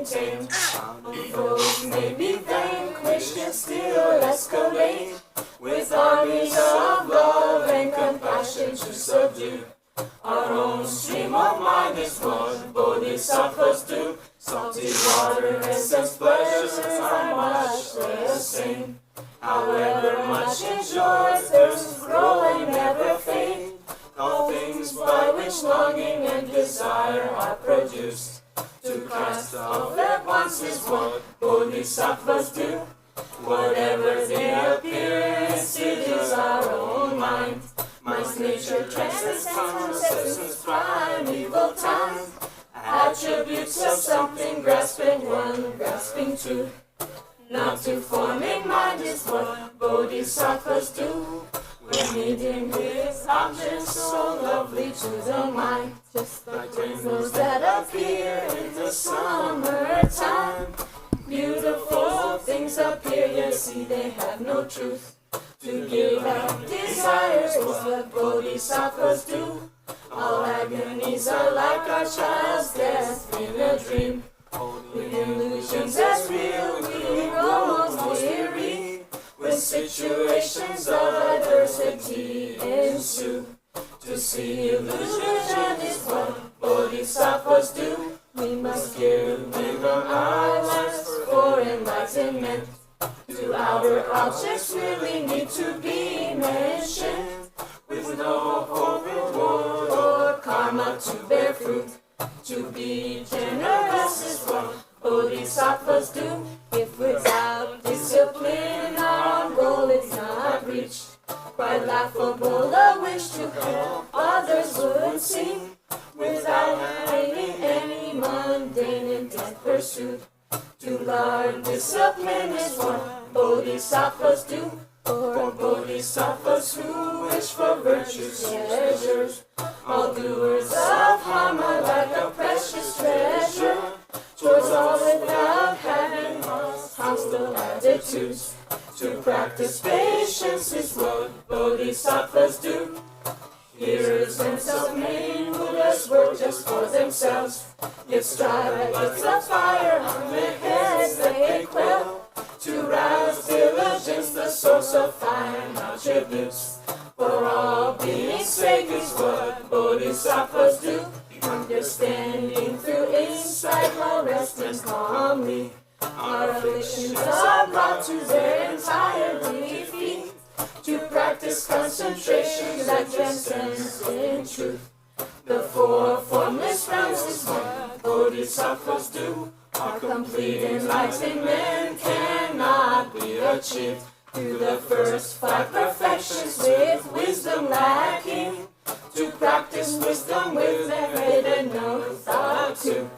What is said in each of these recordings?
maintain. Foes may be vanquished and still escalate, with armies of love and compassion to subdue. Our own stream of mind is what bodhisattvas do. Salty water and sense pleasures are much the same. However much enjoyed, thirsts grow and never fade. All things by which longing and desire are produced, to cast off at once is what bodhisattvas do. Whatever the appearance, it is our own mind. Mind's nature transcends since primeval time. Attributes of something grasping one, grasping two. Not to forming mind is what bodhisattvas do. When meeting with objects so lovely to the mind, just like rainbows that appear in the summertime. Beautiful things appear, yet see they have no truth. To give up desires is what bodhisattvas do. All agonies are like our child's death in a dream. With illusions as real, we grow most weary. When situations of adversity ensue, to see illusion is what bodhisattvas do. We must give our lives for enlightenment. To outer objects really need to be mentioned, with no hope, reward, or karma to bear fruit. To be generous is what bodhisattvas do. If without discipline our goal is not reached, quite laughable a wish to help others would seem, without having any mundane intent pursued. To learn discipline is what bodhisattvas do. For bodhisattvas who wish for virtue's treasures, all doers of harm are like a precious treasure, towards all without having hostile attitudes. To practice patience is what bodhisattvas do. Hearers and self-made Buddhas work just for themselves, yet strive like the fire on their heads that they quell. To rouse diligence, the source of fine attributes, for all beings' sake is what bodhisattvas do. Understanding through insight while resting calmly, our afflictions are brought to their entire defeat. To practice concentration that transcends in truth, the four formless realms is what bodhisattvas do. Our complete enlightenment cannot be achieved through the first five perfections with wisdom lacking. To practice wisdom with the head and no thought to.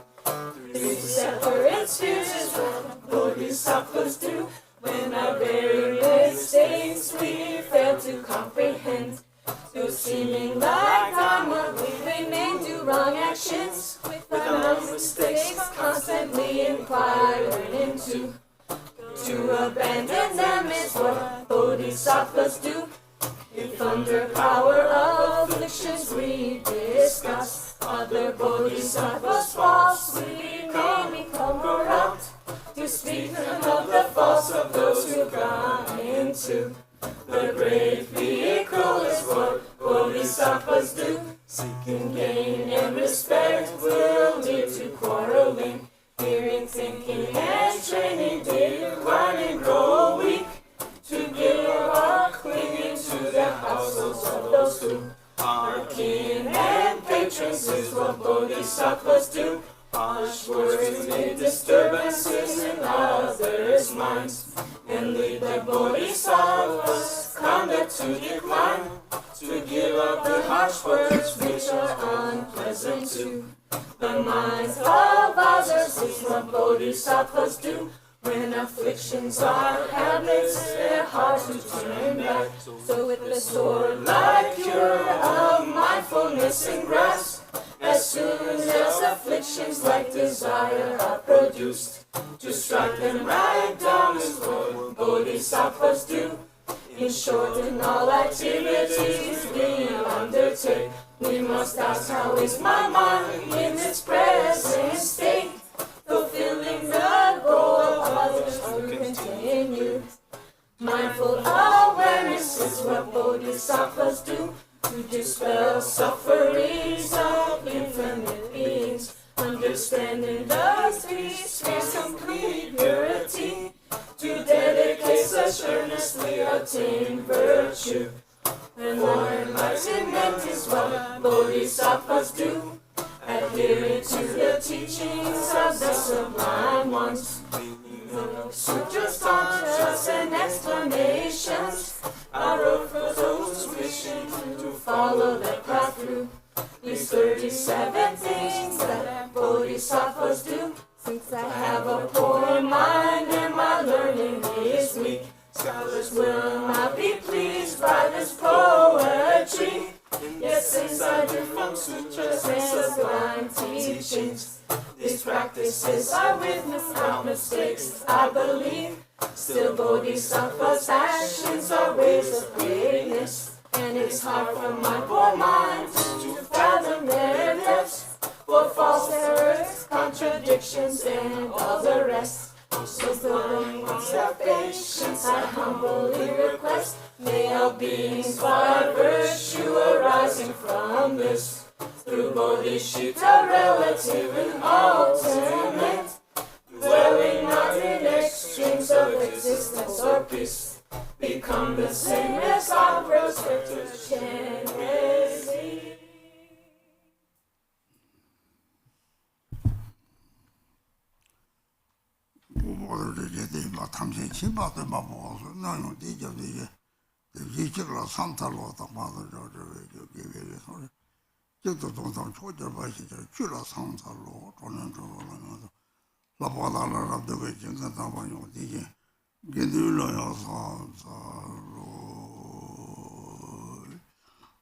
Three separate spheres is what bodhisattvas do. When our various states we fail to comprehend, through seeming like dharma we remain do wrong actions, with our mistakes constantly inquiring into. To abandon them is what bodhisattvas do. If under power of afflictions we discuss other bodhisattvas false, we may become corrupt. To speak of the faults of those who've gone into the great vehicle is what bodhisattvas do. Seeking gain and respect will lead to quarreling. Hearing, thinking, and training decline and grow weak. To give up clinging to the households of those who are kin and patrons is what bodhisattvas do. Harsh words make disturbances in others' minds, and lead the bodhisattvas' conduct to decline. To give up the harsh words which are unpleasant to the minds of others is what bodhisattvas do. When afflictions are habits, they're hard to turn back. So with the sword-like cure of mindfulness and grasp, as soon as afflictions like desire are produced, to strike them right down is what bodhisattvas do. In short, in all activities we undertake, we must ask, how is my mind in its present state? Fulfilling peace, reach complete purity. To dedicate such earnestly attain virtue. And more enlightenment is what bodhisattvas do, adhering to the teachings of the sublime ones. Sutras, tantras, and explanations are wrote for those wishing to follow the path through. These 37 things that bodhisattvas do. Since I have a poor mind and my learning is weak, scholars will not be pleased by this poetry. Yet since I do from sutras and sublime teachings, these practices are without mistakes, I believe. Still bodhisattvas' actions are ways of greatness, and it's hard for my poor mind to fathom their depths. For false errors, contradictions, and all the rest. So building one's patience, I humbly request, may all beings find virtue arising from this. Through bodhicitta, relative and ultimate, dwelling not in extremes of existence or peace, become the same as our prospective Chenrezig. 탐색 침바도 마보서 나는 되게 이제로 산탈로 담아서 저기 소리 저도 동상 초절 봐시죠 줄어 산탈로 돈은 저러면서 라보다라라 되게 진짜 담아요 되게 게들로요 산탈로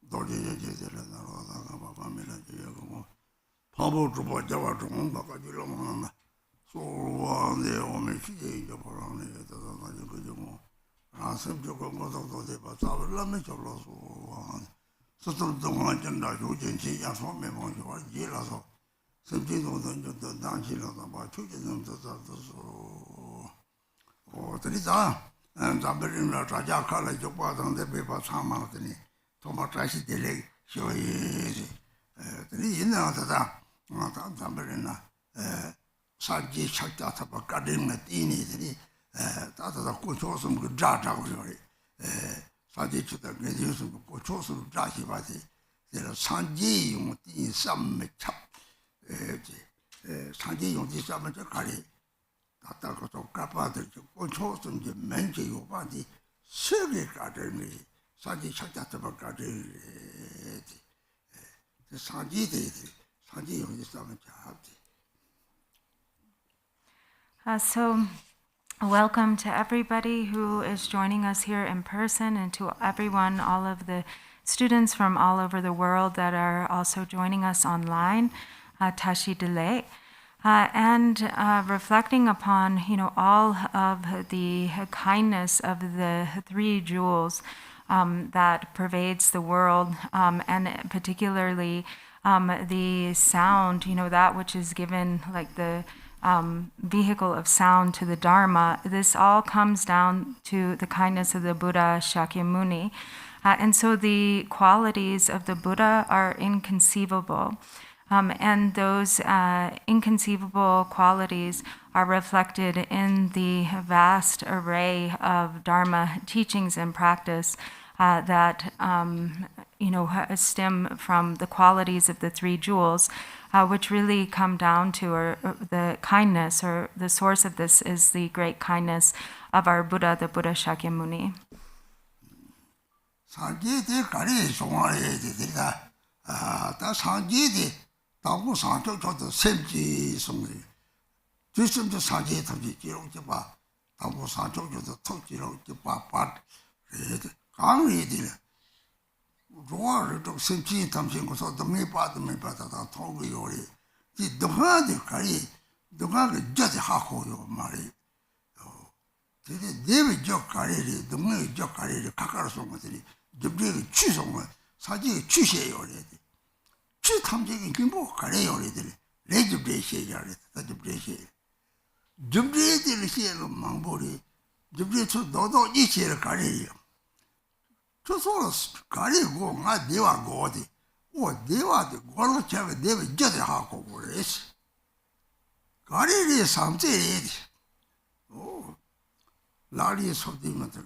도리에 제대로 나라다가 바바메라 지고 바보 주버 잡아 좀 바가지로 먹는 소원에 오면 시제이죠 보라네 다다다니 그죠 뭐 아슴 조금 것도 돼봐 잡으려면 절로서 스스로 동안 전다 조진지 야소매 먼저 이라서 섬진도 던져도 당시로도 봐 추진도 저저서 드리자 잠들이나 자자 칼에 족바던데 배바 사망하더니 도마 다시 들래 쇼이지 드리 있나다다 잠들이나 사지 착자타 바까리는 띠니들이 다다다 고초스는 그 자자고 그래 사지 주다 그래서 고초스는 자시 바지 제가 산지 용띠 삼매 찹 산지 용띠 삼매 찹 가리 다다고 또 까빠들 고초스는 이제 맨지 요바지 세계 가들미 사지 착자타 바까리 산지들이 산지 용띠 삼매 찹 So, welcome to everybody who is joining us here in person, and to everyone, all of the students from all over the world that are also joining us online. Tashi Dele. And reflecting upon, all of the kindness of the three jewels that pervades the world, and particularly the sound, that which is given like the vehicle of sound to the dharma. This all comes down to the kindness of the Buddha Shakyamuni. And so the qualities of the Buddha are inconceivable. And those inconceivable qualities are reflected in the vast array of dharma teachings and practice that stem from the qualities of the three jewels, which really come down to the kindness, or the source of this is the great kindness of our Buddha, the Buddha Shakyamuni. 로아를 좀 심지 담신 것도 매 받다 통고 요리 이 동화들 가리 동화가 저지 하고요 말이 되게 내비 적 가리리 동네 적 가리리 가까워서 것들이 접대가 취송을 사지 취시해요 그래 취 탐지기 김보 가려 요리들 레즈브레시야래 레즈브레시 접대들 시에로 망보리 접대서 너도 이치를 가려요 저소로 가리고 나 내와 고디 오 내와도 고로 제가 내가 저대 하고 그랬어 가리리 삼제리 오 라리 소디면들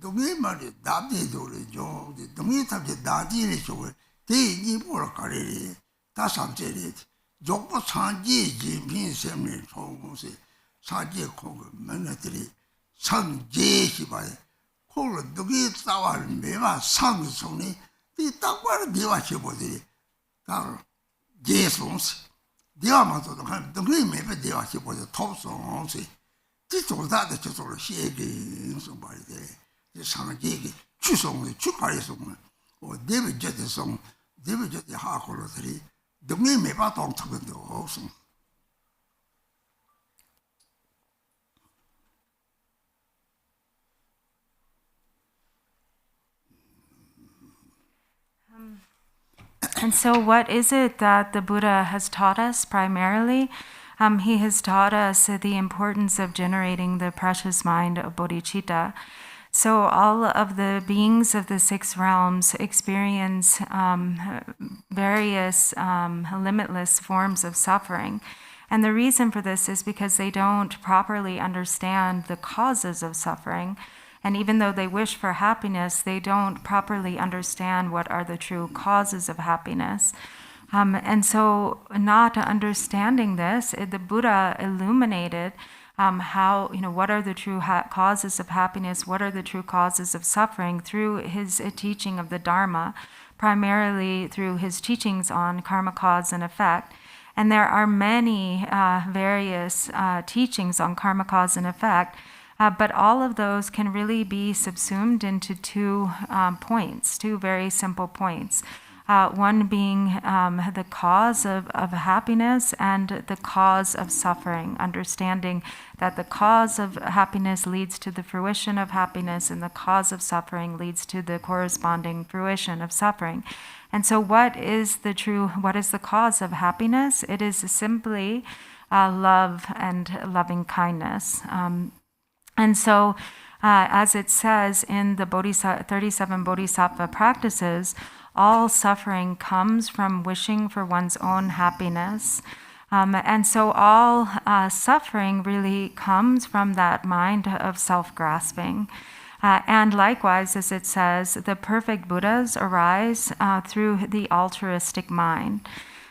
동해 말이 남대도를 좀 동해 탑제 나디를 좀 대이 보러 가리리 다 삼제리 욕보 산지 진빈 셈을 총공세 사제 공을 맨들이 상제시 봐요 콜로 누기 싸워를 매마 상성이 이 딱바로 네와 쳐보더니 다 예송스 네와마도 한 동네 매배 네와 쳐보더 톱송스 뒤돌다도 저쪽으로 시에기 좀 봐야 돼 상제기 추송의 추가에송은 네베 저대송 네베 저대 하콜로들이 동네 매바 동탁은도 없어 And so, what is it that the Buddha has taught us primarily? He has taught us the importance of generating the precious mind of bodhicitta. So, all of the beings of the six realms experience various limitless forms of suffering. And the reason for this is because they don't properly understand the causes of suffering. And even though they wish for happiness, they don't properly understand what are the true causes of happiness. And so, not understanding this, the Buddha illuminated how, what are the true causes of happiness, what are the true causes of suffering through his teaching of the Dharma, primarily through his teachings on karma, cause, and effect. And there are many various teachings on karma, cause, and effect. But all of those can really be subsumed into two points, two very simple points. One being the cause of happiness and the cause of suffering, understanding that the cause of happiness leads to the fruition of happiness and the cause of suffering leads to the corresponding fruition of suffering. And so what is the cause of happiness? It is simply love and loving kindness. And so, as it says in the 37 Bodhisattva practices, all suffering comes from wishing for one's own happiness. And so all suffering really comes from that mind of self-grasping. And likewise, as it says, the perfect Buddhas arise through the altruistic mind.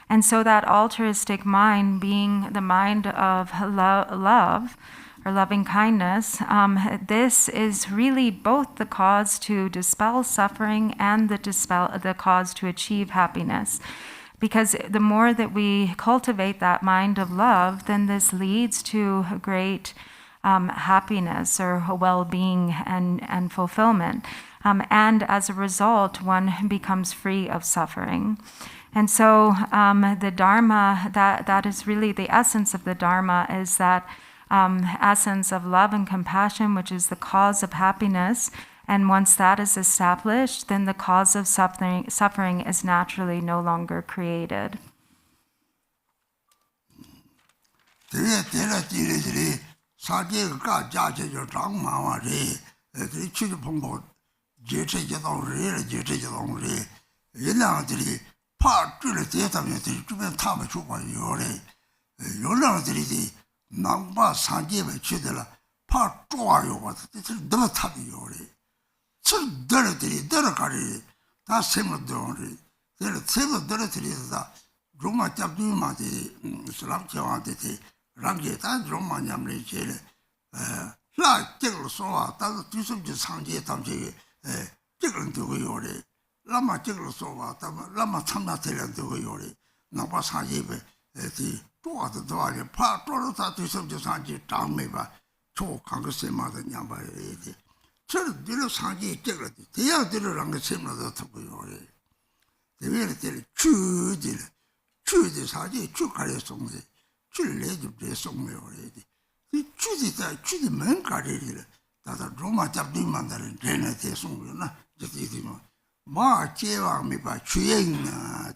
And so that altruistic mind being the mind of love, or loving kindness, this is really both the cause to dispel suffering and the cause to achieve happiness. Because the more that we cultivate that mind of love, then this leads to great happiness or well-being and fulfillment. And as a result, one becomes free of suffering. And so the Dharma, that is really the essence of the Dharma, is that essence of love and compassion, which is the cause of happiness. And once that is established, then the cause of suffering is naturally no longer created. 남바 산제에 치들라 파 쪼아요 와서 너무 탑이요래 철들들이 들어가리 다 세모들이 세모들이다 로마 잡두마데 슬람체한테 랑게다 로마 냠레 제레 라 제를 소와 다도 뒤섬지 상제 담제 제를 두고 요래 라마 제를 소와 다마 라마 참나 되려 두고 요래 남바 산제에 또아도 도와려 파 또로다 뒤섬지 산지 장매바 초강거 세마다 냠바래지 저를 들어 산지 째거든 대야 들으란 거 세마다 듣고요 대외를 추디 사지 추가려 송세 줄래도 돼 송매요래지 이 추디 맨 가리를 다다 로마 잡디만다는 레네 대송이나 저기디뭐 마 제왕미 봐 주행나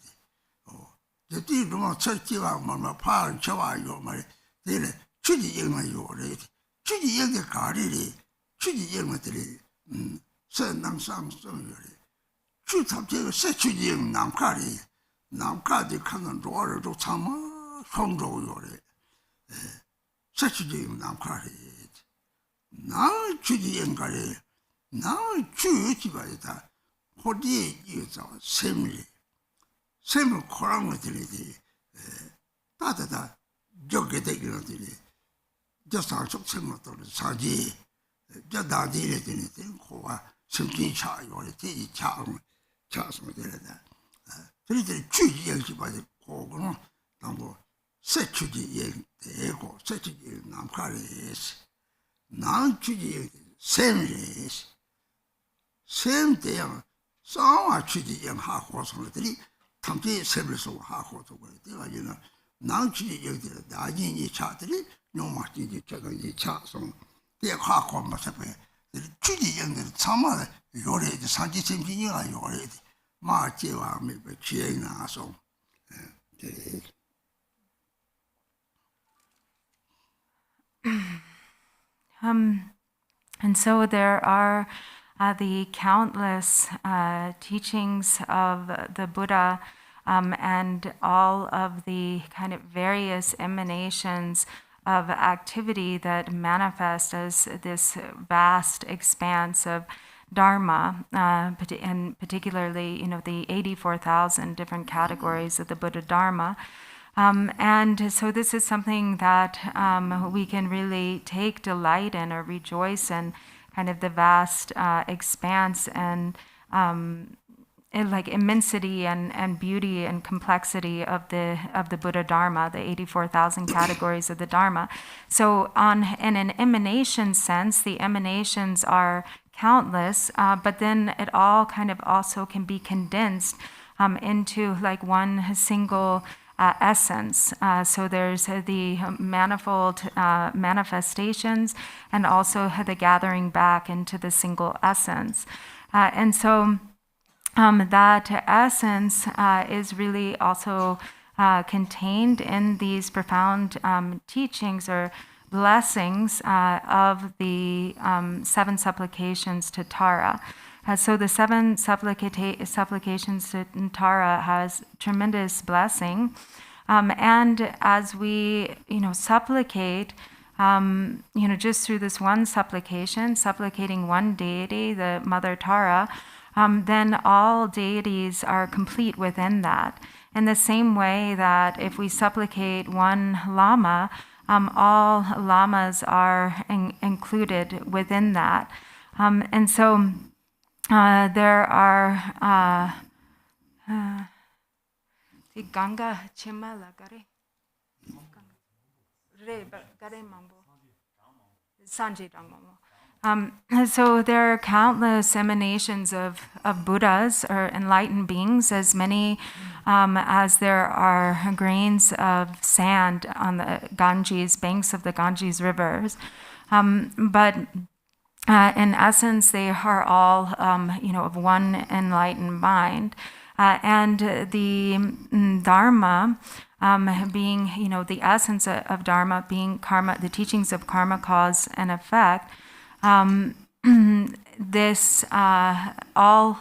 저기 로마 철기와 뭐뭐 파를 쳐와요 말이 되네 추지 영어요래 추지 영의 가리리 추지 영어들이 선낭상성요래 추탑제가 세추지 영 남가리 남가지 가는 로를 좀 참아 성조요래 Sachuji Namkari, now Chuji and Gari, now Chuji by that, what ye use our same Koranity, Tata, Jogating, just our similar to the Saji, just our deal anything, or simply child or a tea child, Charles Madela. Three Chuji by the Kogan, number. Sechuji the ego, Sechuji Namkari is non-Chuji, same is same day. So I Chuji and half horse on the three, Tamti several so half horse over the you know. Non-Chuji, the Ajin Chattery, no much in the Chaggy chat on the half horse must have been the Chuji and the summer, you already, the Sanji Simping, you already, Marchi, maybe Chiena, so. And so there are the countless teachings of the Buddha and all of the kind of various emanations of activity that manifest as this vast expanse of dharma, and particularly, the 84,000 different categories of the Buddha Dharma. And so this is something that we can really take delight in or rejoice in, kind of the vast expanse and like immensity and beauty and complexity of the Buddha Dharma, the 84,000 categories of the Dharma. So in an emanation sense, the emanations are countless, but then it all kind of also can be condensed into like one single essence. So there's the manifold manifestations and also the gathering back into the single essence. And so that essence is really also contained in these profound teachings or blessings of the 7 supplications to Tara. So the 7 supplications to Tara has tremendous blessing. And as we, supplicate, just through this one supplication, supplicating one deity, the Mother Tara, then all deities are complete within that. In the same way that if we supplicate one Lama, all Lamas are included within that. And so there are the Ganga Chima Lagare Gare Mambo Sanjay Dangmamo. So there are countless emanations of Buddhas or enlightened beings, as many as there are grains of sand on the Ganges, banks of the Ganges rivers. But in essence, they are all, of one enlightened mind. And the Dharma being, the essence of Dharma being karma, the teachings of karma, cause, and effect, this all,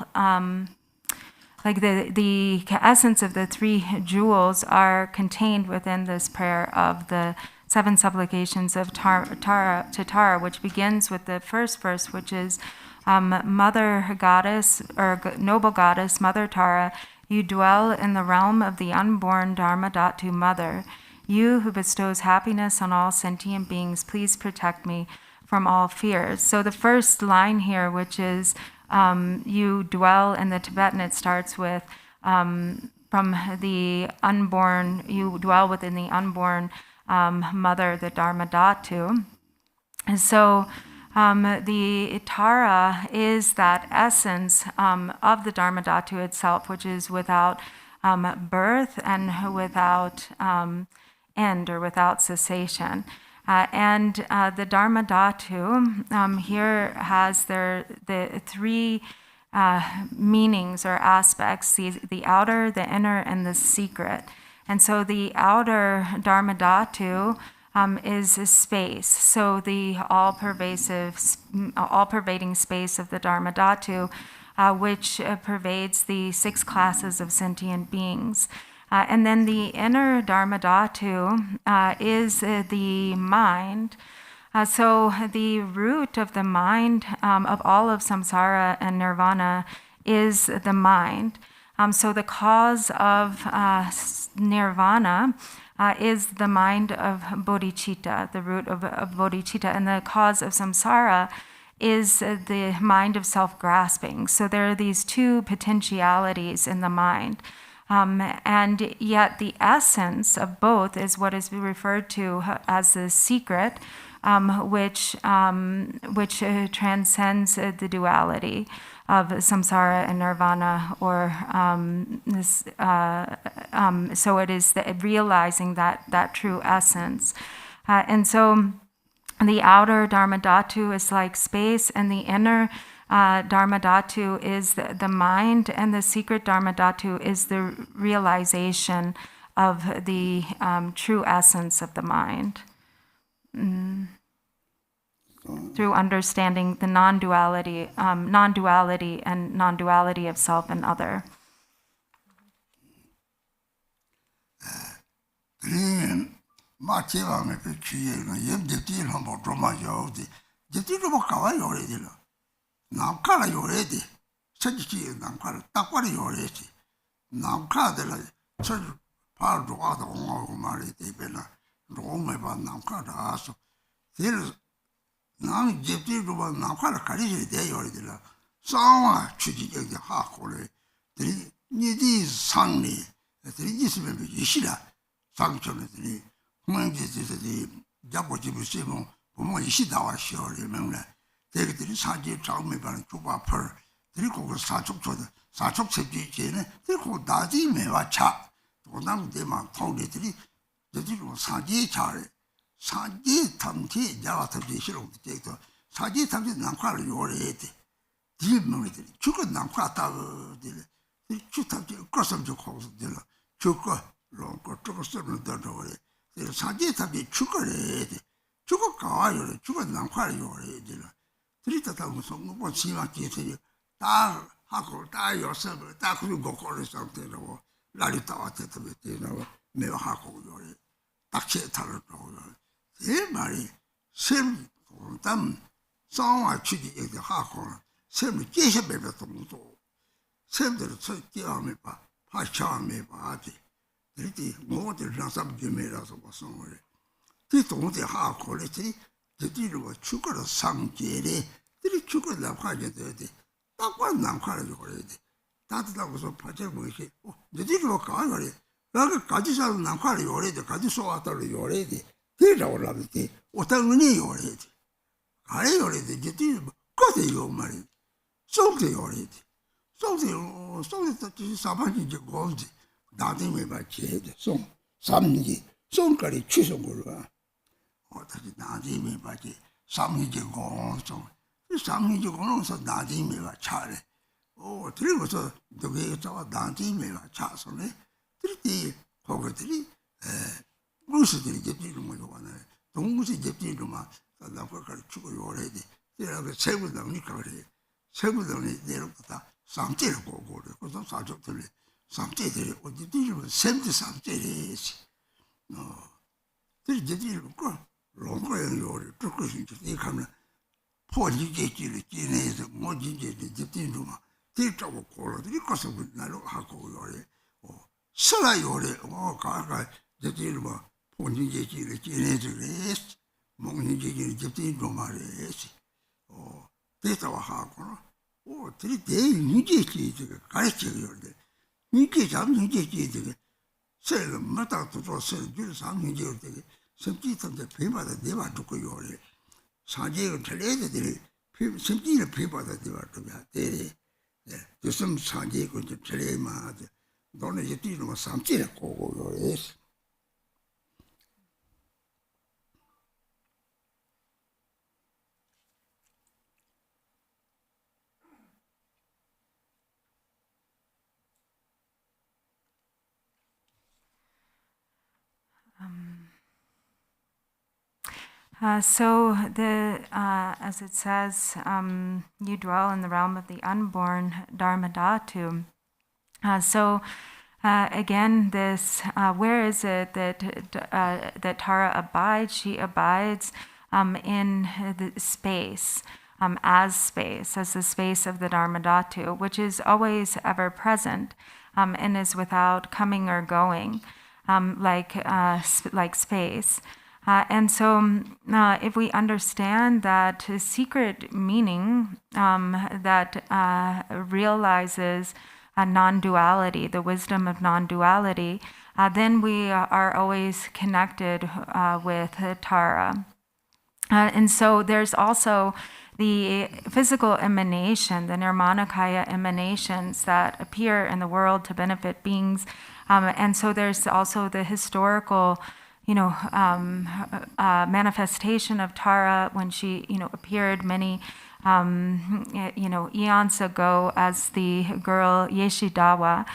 like the essence of the 3 jewels are contained within this prayer of the 7 supplications of Tara to Tara, which begins with the first verse, which is, Mother Goddess, or Noble Goddess, Mother Tara, you dwell in the realm of the unborn Dharma Dhatu Mother. You who bestows happiness on all sentient beings, please protect me from all fears. So the first line here, which is, you dwell in the Tibetan, it starts with, from the unborn, you dwell within the unborn mother, the Dharma Dhatu. And so the Tara is that essence of the Dharma Dhatu itself, which is without birth and without end or without cessation. And the Dharma Dhatu here has the 3 meanings or aspects, the outer, the inner, and the secret. And so the outer Dharma Dhatu is a space. So the all-pervading space of the Dharma Dhatu, which pervades the 6 classes of sentient beings. And then the inner Dharma Dhatu is the mind. So the root of the mind, of all of samsara and nirvana, is the mind. So the cause of nirvana is the mind of bodhicitta, the root of bodhicitta, and the cause of samsara is the mind of self-grasping. So there are these two potentialities in the mind. And yet the essence of both is what is referred to as the secret, which transcends the duality of samsara and nirvana, or so it is realizing that true essence. And so the outer Dharma Dhatu is like space, and the inner Dharma Dhatu is the mind, and the secret Dharma Dhatu is the realization of the true essence of the mind. Through understanding the non-duality and non-duality of self and other. 나는 집들도 봐 나카라 가리지 대요리들라 싸와 추지적이 하고래 들이 니디 상리 들이 있으면 이시라 상처들이 공연제들이 잡고집을 세면 보면 이시 나와 시어리면 대기들이 사지 장매 바는 주바펄 들이고 그 사촉초들 사촉 섭지제는 들고 나지 매와 차 도남 대만 통리들이 저들로 사지 잘해 사지 탐지 자와탑지 싫어도 되고 사지 탐지 남과를 요래야 돼. 뒤명이들 죽은 남과다들 주탑지 거섬 좋고 들 죽고 롱고 죽었으면 더더래. 사지 탐지 죽어래 돼. 죽어 가요. 죽은 남과를 요래야 돼. 들이다다 무슨 뭐 심하게 되지. 다 하고 다 요섭을 다 그리고 거를 상태로 날이 다 왔다 되나 내가 하고 요래. 딱지 탈을 거고 제 말이 샘 담 상화 취지 얘기 하고 샘을 깨셔배배 동도 샘들을 쳐 봐 파샤메 봐지 이렇게 모두 나삼 주메라서 무슨 말이 뒤동대 하고 그랬지 뒤로 죽어서 상제래 들이 죽어서 하게 돼야지 딱과 남카를 그래야 돼 따뜻하고서 파져 보이지 뒤로 가 그래 내가 가지 사는 남카를 요래야 돼 가지 쏘았다를 요래야 돼 뒤로 올라갈 때 어떤이 요래야 돼 가래 요래야 돼 뒤로 거대 요 말이 속대 요래야 돼 속대 사반이 이제 고지 나중에 받지 송 삼기 송까지 취소 걸어 어떻게 나중에 받지 삼기지 고송 삼기지 고는서 나중에가 차래 들고서 저기 저 나중에가 차서네 들이 거기들이 무엇들이 접지를 못 하네 동무시 접지로만 나가서 죽어 요래야 돼 내가 세부당니까 그래 세부당이 내려부터 상제를 보고 그래 그래서 사족들이 상제들이 어디들이 샘지 상제리지 들이들이 그 롱거에 요리 죽고서 이제 가면 포지게지를 지내서 뭐지게지 접지로만 들자고 고로들이 가서 나로 하고 요래 살아 요래 가가 저기를 뭐 본인제지를 지내서 그랬어 먹는제지를 접지로 말했지 대사와 하고 들이 대인제지 저거 가르쳐요 돼 이게 잠인제지 저거 세를 맞다 또 세를 상인제를 되게 섬지한테 배받아 내가 듣고 요래 사제를 틀려들이 섬지를 배받아 내가 듣고 돼 무슨 사제고 좀 틀려만 너는 이제 뒤로 삼지를 고고 요래 So as it says, you dwell in the realm of the unborn Dharma Dhatu. So again, this where is it that that Tara abides? She abides in the space, as the space of the Dharma Dhatu, which is always ever present and is without coming or going, like space. And so, if we understand that secret meaning that realizes non-duality, the wisdom of non-duality, then we are always connected with Tara. And so there's also the physical emanation, the Nirmanakaya emanations that appear in the world to benefit beings. And so there's also the historical manifestation of Tara when she, appeared many, eons ago as the girl Yeshidawa,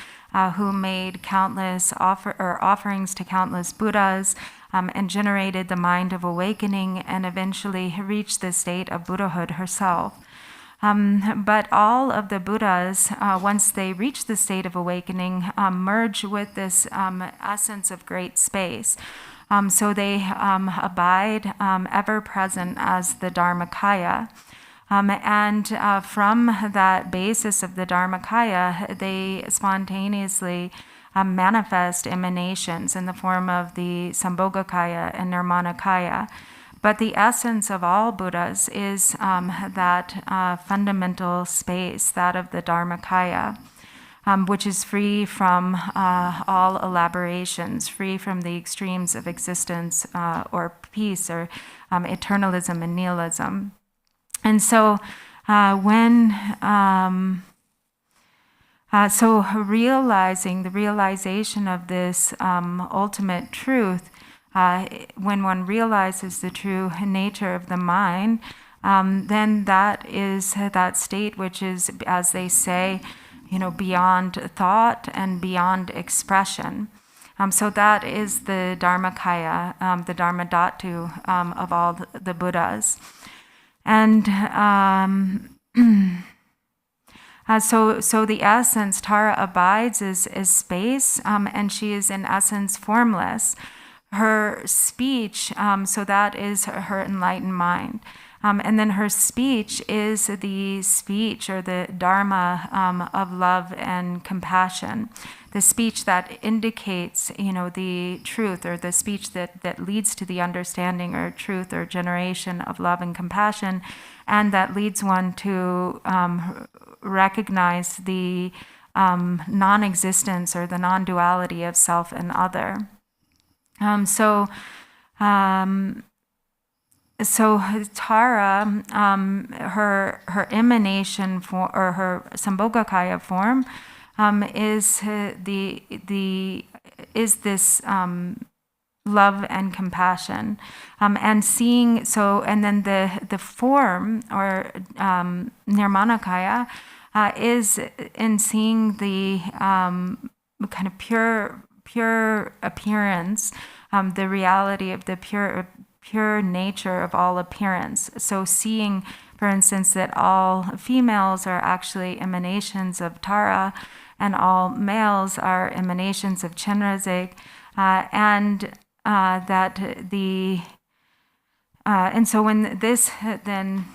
who made countless offerings to countless Buddhas and generated the mind of awakening and eventually reached the state of Buddhahood herself. But all of the Buddhas, once they reach the state of awakening, merge with this essence of great space. So they abide ever present as the Dharmakaya. And from that basis of the Dharmakaya, they spontaneously manifest emanations in the form of the Sambhogakaya and Nirmanakaya. But the essence of all Buddhas is that fundamental space, that of the Dharmakaya, which is free from all elaborations, free from the extremes of existence or peace or eternalism and nihilism. And so realizing the realization of this ultimate truth, when one realizes the true nature of the mind, then that is that state which is, as they say, beyond thought and beyond expression. So that is the Dharmakaya, the Dharma Dhatu of all the Buddhas. And so the essence, Tara abides, is space, and she is in essence formless. Her speech, so that is her enlightened mind. And then her speech is the speech or the dharma of love and compassion, the speech that indicates, the truth, or the speech that leads to the understanding or truth or generation of love and compassion, and that leads one to recognize the non-existence or the non-duality of self and other. So Tara, her emanation form, or her Sambhogakaya form, is this love and compassion, and seeing. So, and then the form, or Nirmanakaya, is in seeing the kind of pure appearance, the reality of the pure nature of all appearance. So seeing, for instance, that all females are actually emanations of Tara, and all males are emanations of Chenrezig, and that the and so when this then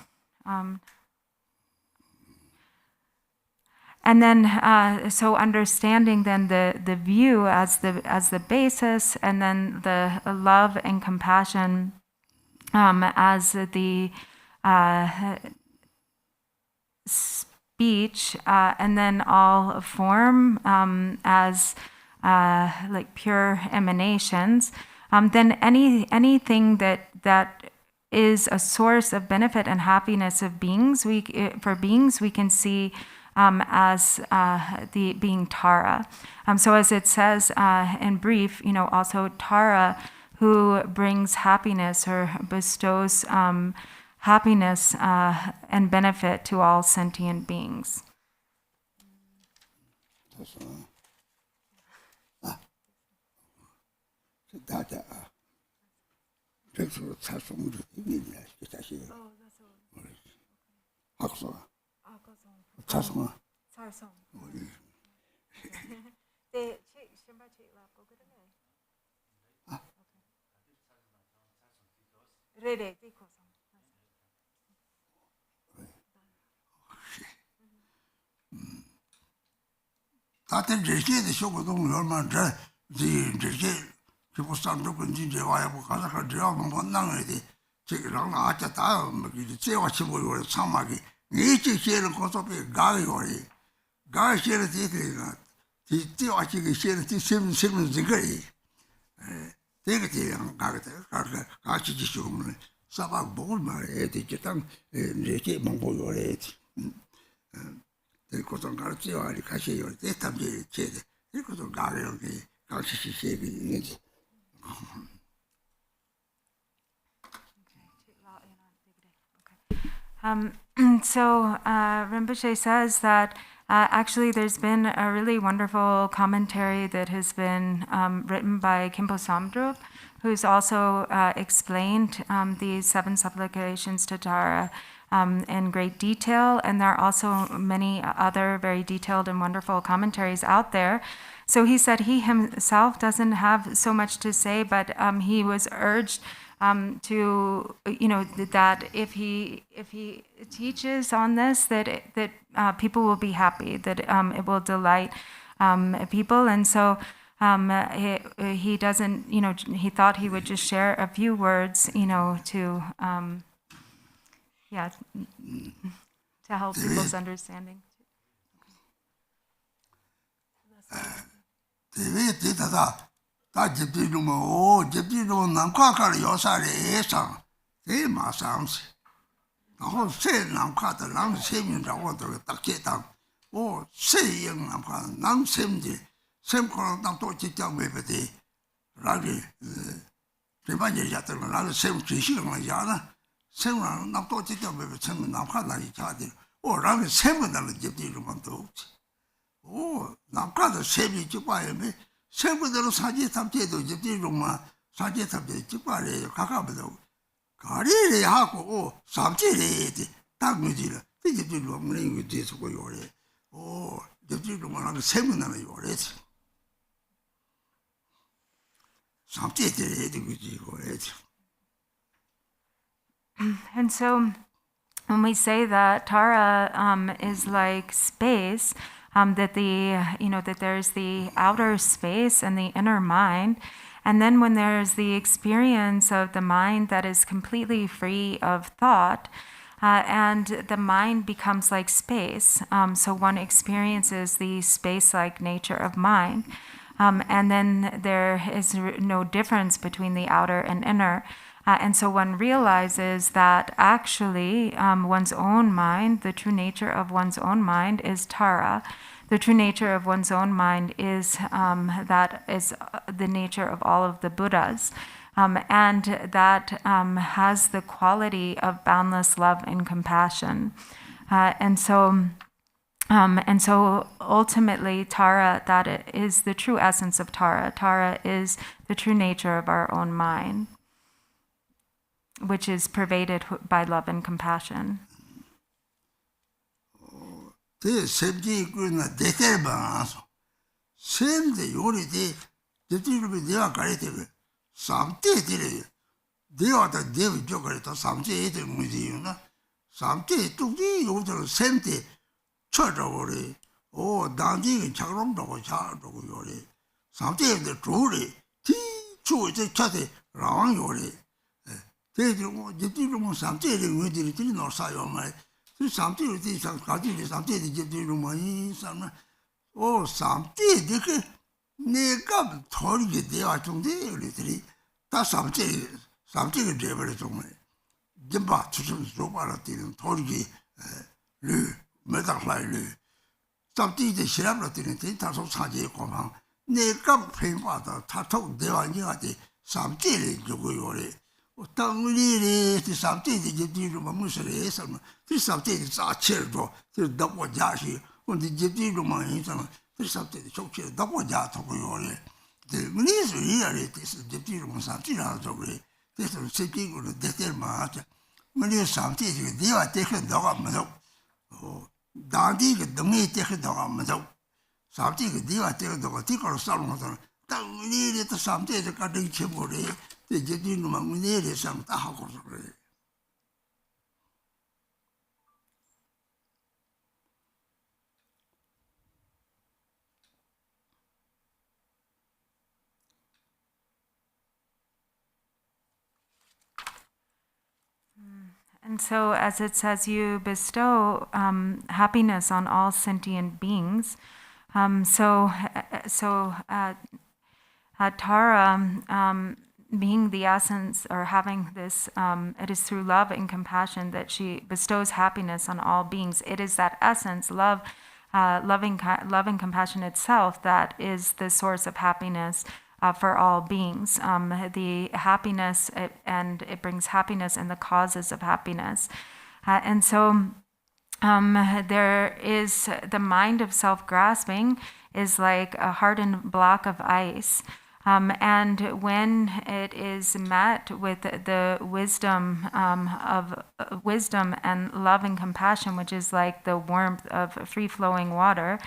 and then so understanding then the view as the basis, and then the love and compassion as the speech, and then all form as like pure emanations, then anything that is a source of benefit and happiness of beings, we can see as the being Tara. So as it says in brief, also Tara, who brings happiness or bestows happiness and benefit to all sentient beings. 다들 제시의 쇼고동 얼마나 제시 그거 산적은 진짜 와야 뭐 가서 가지고 못 나가야 돼. 지금 아까 다 제가 치고 사막이 이 제시를 고소비 가요리 가시를 되니까 뒤에 아치게 시를 뒤세면 저거이 되게 되는 가거든. 같이 지시고는 사박 먹을 말에 되게 땅 이렇게 먹고 요래지. 그것은 가르쳐야 할 가시요. 대탐지 제대. 이것도 가려는 게 같이 시시게 So Rinpoche says that actually there's been a really wonderful commentary that has been written by Kimpo Samdrup, who's also explained these 7 supplications to Tara in great detail, and there are also many other very detailed and wonderful commentaries out there. So he said he himself doesn't have so much to say, but he was urged to, that if he teaches on this, that people will be happy, that it will delight people, and so he doesn't, he thought he would just share a few words, to help people's understanding. 다 집들이 뭐 집들이 남과가를 요사를 예상 대마 상시然后세 남과들 남 세민이라고 딱 제당 오 세영 남과 남 세민이 semkono tang to chi chang me peti ragi riba je ja tang la sem chi shi ma ya na sem na nang to chi chang me pe sem na kha la ji cha de o ragi sem na le je ti ru man to o nam ka de sem ji pa ye me sem de lo sa ji tam che do je ti ru ma sa ji tam de ji pa le ka ka ba do ka ri le ha ko o sam chi le de ta mu ji le ti je ti ru ma le ngi de so ko yo le o je ti ru ma na sem na le yo le And so when we say that Tara is like space, that that there's the outer space and the inner mind, and then when there's the experience of the mind that is completely free of thought, and the mind becomes like space, so one experiences the space-like nature of mind. And then there is no difference between the outer and inner. And so one realizes that actually one's own mind, the true nature of one's own mind is Tara. The true nature of one's own mind is that is the nature of all of the Buddhas. And that has the quality of boundless love and compassion. And so ultimately, Tara, that is the true essence of Tara. Tara is the true nature of our own mind, which is pervaded by love and compassion. 쳐져버리 오 당진이 작롱다고 자고 요리 상태의 조리 뒤초에 차대 라왕 요리 대지고 집지로 상태의 의지를 들이 놓사요 말 그 상태의 뒤상 가지고 상태의 집지로 많이 삼나 오 상태의 그 내가 털게 되어 중대 우리들이 다 상태의 레벨을 정말 좀봐 주좀 줘봐라 뛰는 털기 르 매달라이르 잡디데 시랍라티네 다소 사제 고방 내가 페인바다 타톡 대왕이가지 삼제를 주고 요래 땅리리 삼제지 집디로 무슨해서 그 삼제지 자체도 그 더고 자시 근데 집디로 많이 있잖아 그 삼제지 좋게 더고 자고 요래 그 문이서 이야리 집디로 삼제라 저그래 그래서 세계로 대ter마자 문이 삼제지 네가 대해 너가 뭐어 다디가 동이 때가 나가면서 Something diva take the ticker salmon. Don't need it something the cutting chimney. The jetting among nearly some tahos. And so, as it says, you bestow happiness on all sentient beings. Tara, being the essence or having this, it is through love and compassion that she bestows happiness on all beings. It is that essence, love, love and compassion itself, that is the source of happiness for all beings. The happiness, and it brings happiness and the causes of happiness. And so there is the mind of self-grasping is like a hardened block of ice. And when it is met with the wisdom of wisdom and love and compassion, which is like the warmth of free-flowing water,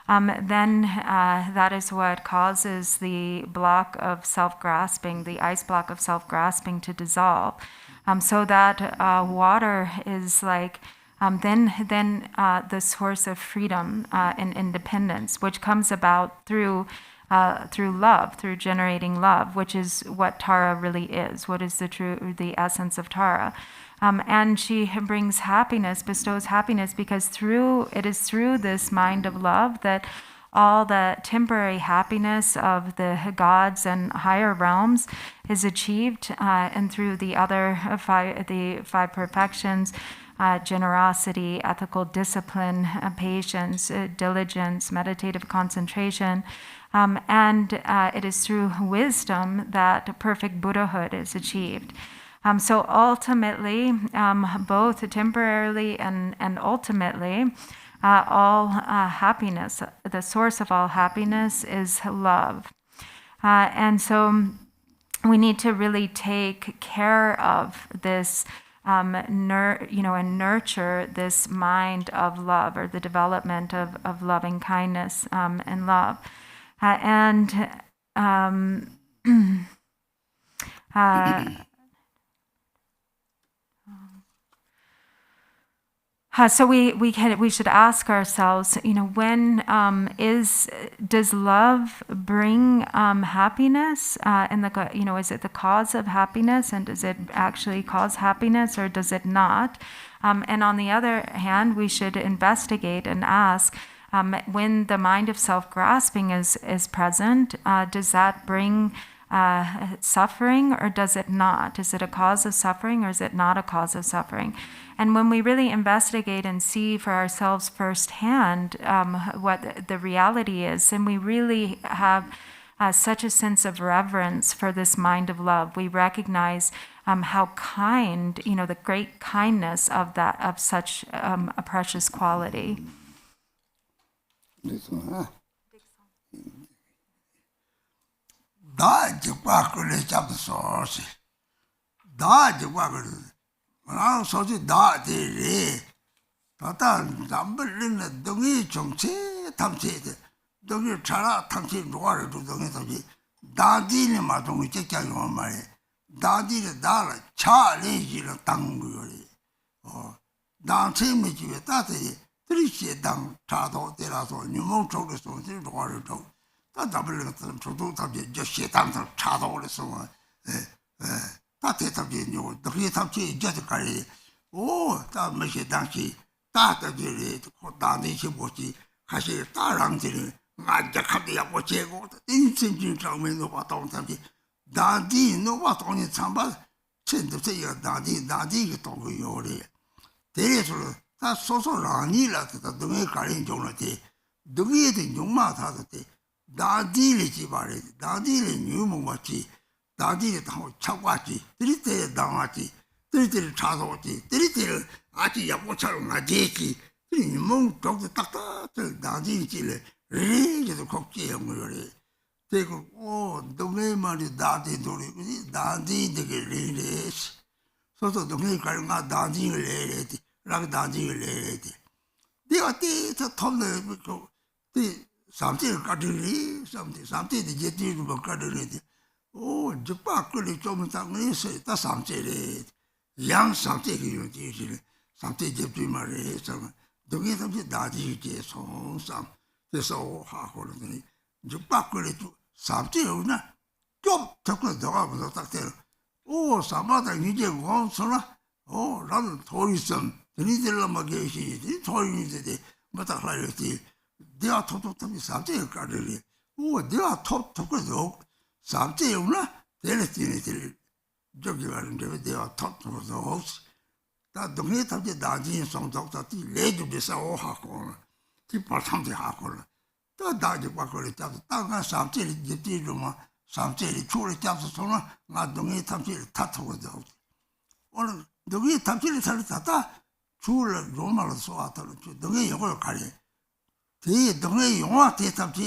then that is what causes the block of self-grasping, the ice block of self-grasping, to dissolve. So that water is like then the source of freedom and independence, which comes about through love, through generating love, which is what Tara really is. What is the essence of Tara? And she brings happiness, bestows happiness, because it is through this mind of love that all the temporary happiness of the gods and higher realms is achieved, and through the other five perfections, generosity, ethical discipline, patience, diligence, meditative concentration, and it is through wisdom that perfect Buddhahood is achieved. So ultimately, both temporarily and ultimately, all happiness, the source of all happiness is love. And so we need to really take care of this, and nurture this mind of love, or the development of loving kindness and love. So we should ask ourselves, when does love bring happiness? Is it the cause of happiness, and does it actually cause happiness, or does it not? And on the other hand, we should investigate and ask, when the mind of self-grasping is present, does that bring suffering, or does it not? Is it a cause of suffering, or is it not a cause of suffering? And when we really investigate and see for ourselves firsthand what the reality is, then we really have such a sense of reverence for this mind of love. We recognize how kind, the great kindness of such a precious quality. Now, so that is Tatan, Dumbledore, Dungy, Chongse, Tamse, Dungy, Chara, Tamse, water to Dungy, Dadi, Matongi, Chekan, Mary, Dadi, the Dala, Charlie, Tangu, or Dante, Michi, Tati, Tricia, Dang, Chado, Teraso, Numo, Chokas, water to that Dumbledore to do just shit under Chado or so on. That is the Hitamchi just carry. Oh, that makes it dancey. That is the Danish Bochi, Hashi, Tarantini, Majakadia, Bochego, instant German of what on Tampi. Dadi, no what on it, Samba, send to say Dadi, talk with your day. There is that's also Ranila to the Dominican Jonati. Do we eat in Yuma Tati? Dadi, Lichibari, Dadi, Numumachi. Dadi Chawachi, Tritty Damachi, Tritty Chadochi, Tritty Achi Yapochar Majeki, Moon talk the Tata, Dadi Chile, really the cocky and really. Take the name of the Dadi, Dadi the ladies. So the Dominican not Dadi lady, like Dadi lady. They are the top something kadiri, something the jetty to kadiri. Oh, Japan could come to say that's something. Young something you something jetty marry, some doing something that you some, this all half holiday. Japan could something, job took the dog with the doctor. Oh, some other Indian one, oh, rather tourism, the little magazine, the tourism, but I like it. They are top to me something, Caddy. Oh, they are top to the dog. Something, they're jugular and they are top to the house. That the meat of the Dajin, some doctor, the lady of the Sao Hakon, keep on something Hakon. That Daji Bakori, that something, the room, something, truly taps on, not the meat of the tattoo with the house. The way Tamil Tata, true Roman so the way you work carry. The way you want it up to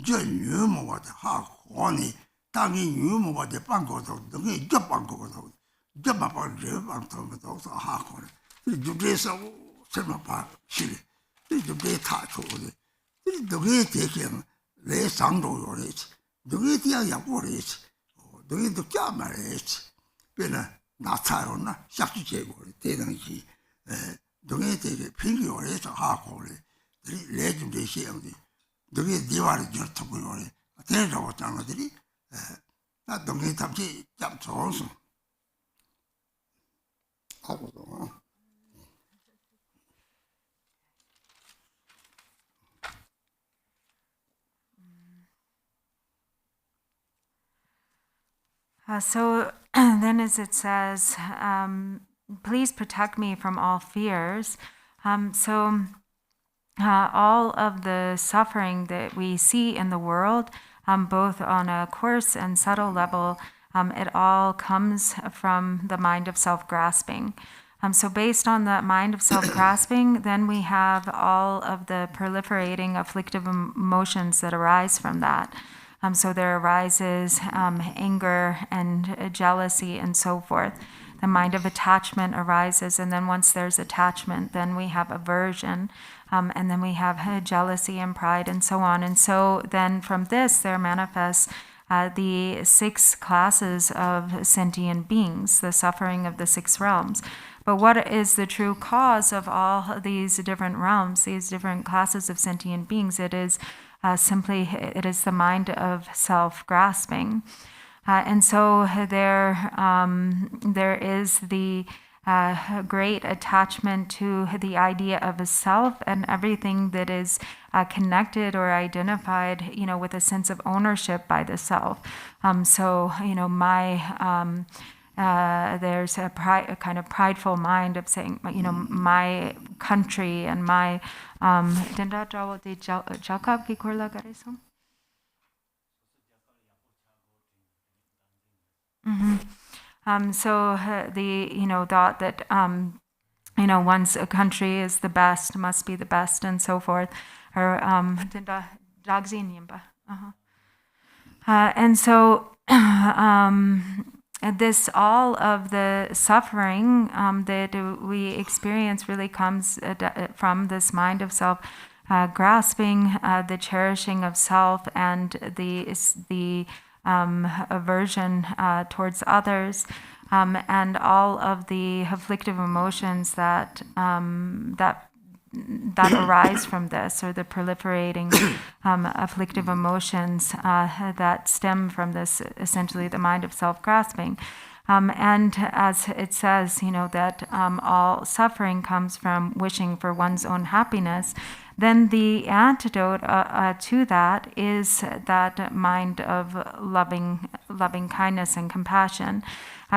John Newman what half honey, tonguing Newman what the banco, the way Japanco, Japan, Japan, also half honey. The days of Semapa, Chile. The way touch over it. The way taken, lay sando your age. The way the Yapor age, the way the Jammer age. 나타요나 샥주제고 대등시 동해대게 필요해서 하고래 레준데 시험이 동해 디와리 저토고요 대저고 장어들이 나 동해 탑지 참 좋아서 하고도 So then as it says, please protect me from all fears. So all of the suffering that we see in the world, both on a coarse and subtle level, it all comes from the mind of self-grasping. So based on the mind of self-grasping, then we have all of the proliferating afflictive emotions that arise from that. So there arises anger and jealousy and so forth. The mind of attachment arises, and then once there's attachment, then we have aversion, and then we have jealousy and pride and so on. And so then from this, there manifests the 6 classes of sentient beings, the suffering of the 6 realms. But what is the true cause of all these different realms, these different classes of sentient beings? It is simply, it is the mind of self-grasping. And so there is the great attachment to the idea of a self and everything that is connected or identified, with a sense of ownership by the self. So, there's a kind of prideful mind of saying, my country and my. So the thought that one's country is the best, must be the best, and so forth, or and so this all of the suffering that we experience really comes from this mind of self grasping, the cherishing of self, and the aversion towards others, and all of the afflictive emotions that arise from this, or the proliferating afflictive emotions that stem from this, essentially the mind of self-grasping. And as it says, that all suffering comes from wishing for one's own happiness, then the antidote to that is that mind of loving kindness and compassion.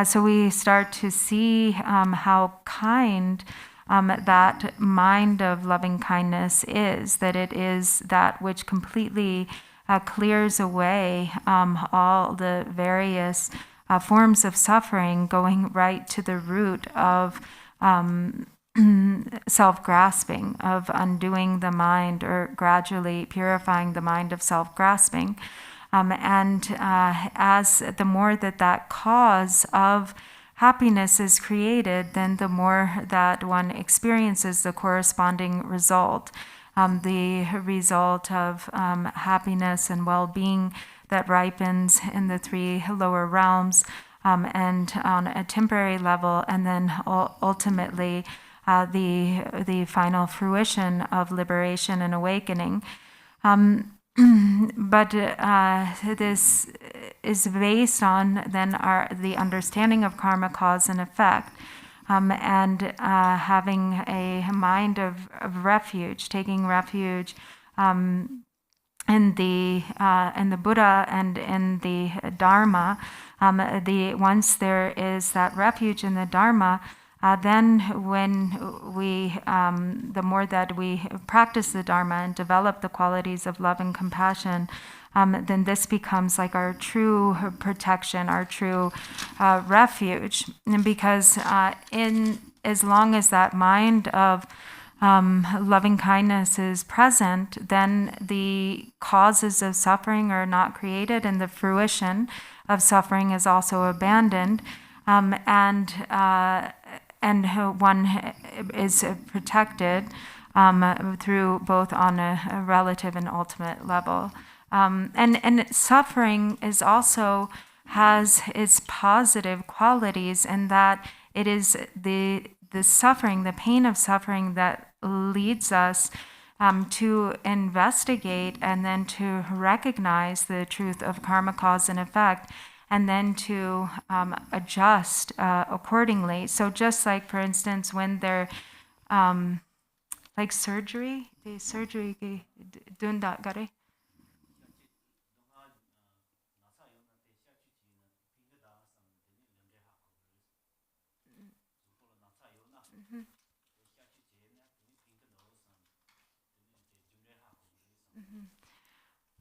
So we start to see how kind that mind of loving kindness is, that it is that which completely clears away all the various forms of suffering, going right to the root of self-grasping, of undoing the mind, or gradually purifying the mind of self-grasping. And as the more that cause of happiness is created, then the more that one experiences the corresponding result. the result of happiness and well-being that ripens in the three lower realms, and on a temporary level, and then ultimately the final fruition of liberation and awakening. But this is based on then the understanding of karma, cause and effect, and having a mind of refuge, taking refuge in the Buddha and in the Dharma. Once there is that refuge in the Dharma, then when we, the more that we practice the Dharma and develop the qualities of love and compassion, then this becomes like our true protection, our true refuge. And because as long as that mind of loving kindness is present, then the causes of suffering are not created, and the fruition of suffering is also abandoned, and one is protected through both on a relative and ultimate level. And suffering is also has its positive qualities, in that it is the suffering, the pain of suffering, that leads us to investigate and then to recognize the truth of karma, cause and effect, and then to adjust accordingly. So just like, for instance, when they're like surgery, the surgery dunda gare.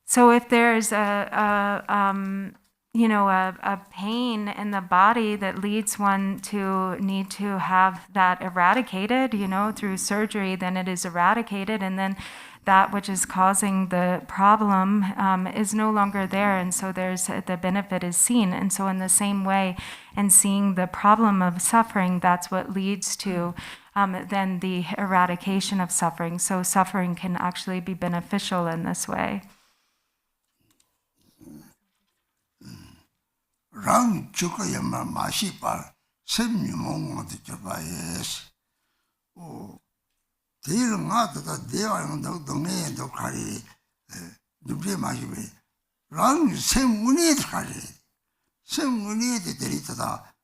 So if there's a pain in the body that leads one to need to have that eradicated, through surgery, then it is eradicated, and then that which is causing the problem is no longer there, and so the benefit is seen. And so in the same way, in seeing the problem of suffering, that's what leads to then the eradication of suffering. So suffering can actually be beneficial in this way. 랑 주가 연말 마시발 샘유 몽원도 줘봐야지. 대를 나다다 대화는 너 동네도 가리 누구에 마시면 랑 샘문에도 가리 샘문에도 데리다다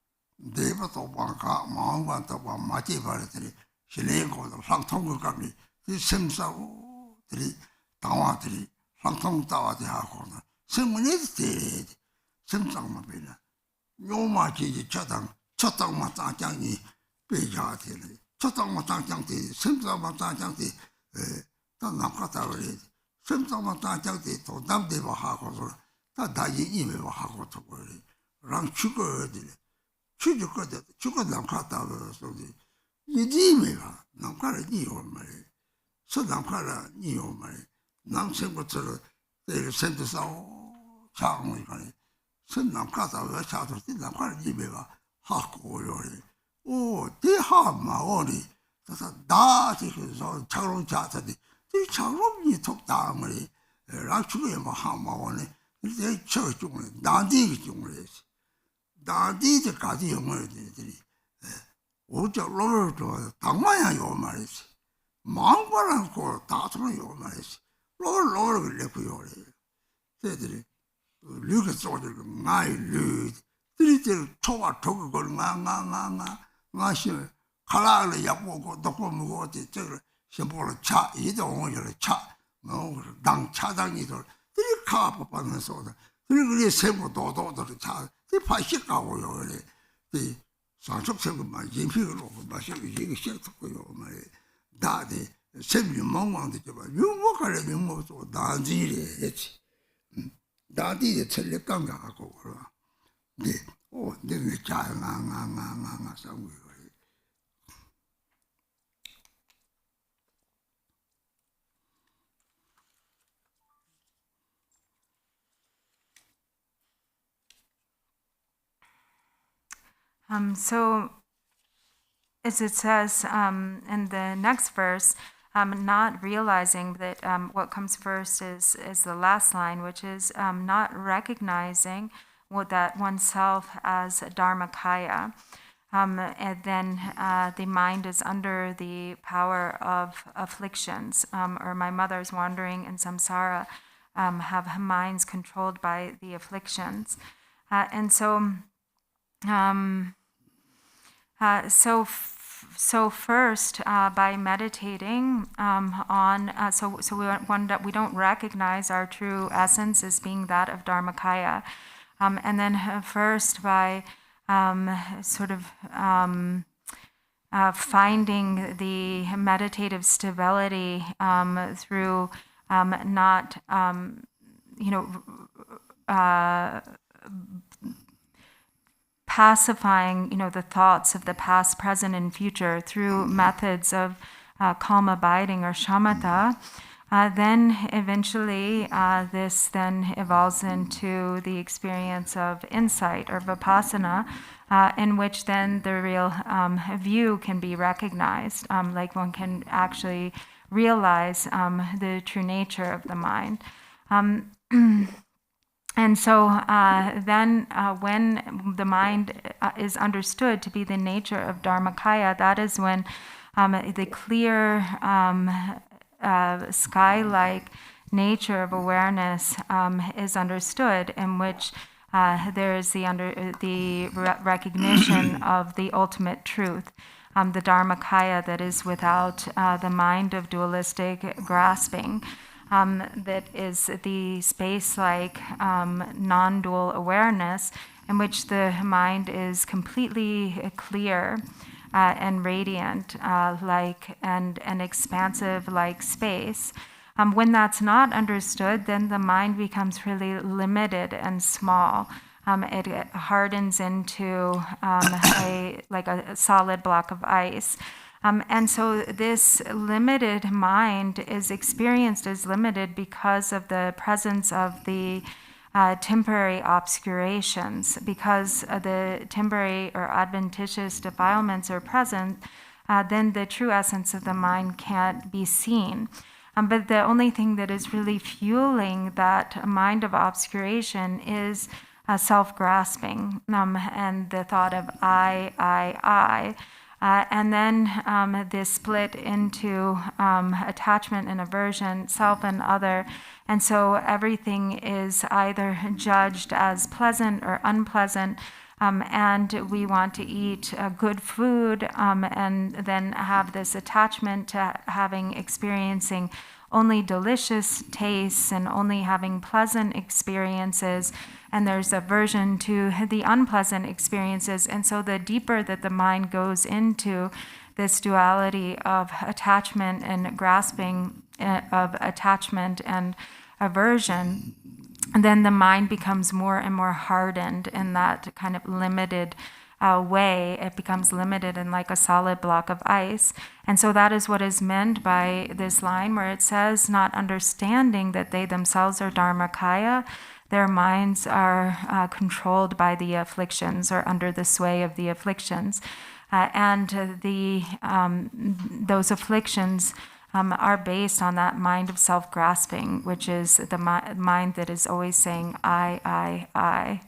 대부터 방가 마음관도 방 맞지 버렸더니 실내고도 상통을 가리 샘사고 들이 당화들이 상통 따와대 하고는 샘문에도 데 semsangma bela nyoma ji chotangma tangchang ni beja de chotangma tangchang de semsangma tangchang de ta namka ta le semsangma tangchang de to dam de ba ha ko ta da yi me ba ha ko to ko le rang chugo de chugo namka ta so de yi ji me ba namka le ni yo ma le so namka la ni yo ma le nam sembo tro de sembo sa cha mo ka le 선 남가다 왜 차도 남가를 집에가 하고 요리 대하마 오리 그래서 다 지금서 차로 자다디 이 차로니 톡다음을 라추에 뭐 하마 오네 이제 저 중에 나디 중에 나디에 가지 영어들이 오저 로르도 당마야 요 말이지 망바랑고 다스는 요 말이지 로르를 내고 요리 걔들이 류가 쏘들 나이 류 들이들 초와 토고 걸 나시 칼라를 약보고 놓고 먹고 저를 심보로 차 이동을 차뭐 차당이들 들이 카고 받는 소다 그리 세고 도도들 차 파식 가고요 이 상속세고만 인피로 마시고 이게 시작했고요 말이 다데 세비 멍멍도 저 유목을 유목도 나지리 했지 다디에 철력 감각하고 그러. 네, 내가 자나나나나 싸우고. So, as it says in the next verse, not realizing that what comes first is the last line, which is not recognizing that oneself as dharmakaya. And then the mind is under the power of afflictions, or my mother's wandering in samsara have minds controlled by the afflictions. And so, so first, by meditating on, we don't recognize our true essence as being that of dharmakaya, and then first by finding the meditative stability through not, pacifying, the thoughts of the past, present, and future through methods of calm abiding or shamatha. Then eventually this then evolves into the experience of insight or vipassana, in which then the real view can be recognized, like one can actually realize the true nature of the mind. And so then when the mind is understood to be the nature of dharmakaya, that is when the clear sky-like nature of awareness is understood, in which there is the recognition of the ultimate truth, the dharmakaya that is without the mind of dualistic grasping, that is the space-like non-dual awareness in which the mind is completely clear and radiant, like and expansive like space. When that's not understood, then the mind becomes really limited and small. It hardens into like a solid block of ice. And so this limited mind is experienced as limited because of the presence of the temporary obscurations. Because the temporary or adventitious defilements are present, then the true essence of the mind can't be seen. But the only thing that is really fueling that mind of obscuration is self-grasping and the thought of I. And then this split into attachment and aversion, self and other. And so everything is either judged as pleasant or unpleasant, and we want to eat good food and then have this attachment to experiencing only delicious tastes and only having pleasant experiences, and there's aversion to the unpleasant experiences. And so the deeper that the mind goes into this duality of attachment and grasping, of attachment and aversion, then the mind becomes more and more hardened in that kind of limited way. It becomes limited in like a solid block of ice. And so that is what is meant by this line where it says, not understanding that they themselves are dharmakaya, their minds are controlled by the afflictions or under the sway of the afflictions. And those afflictions are based on that mind of self-grasping, which is the mind that is always saying, I.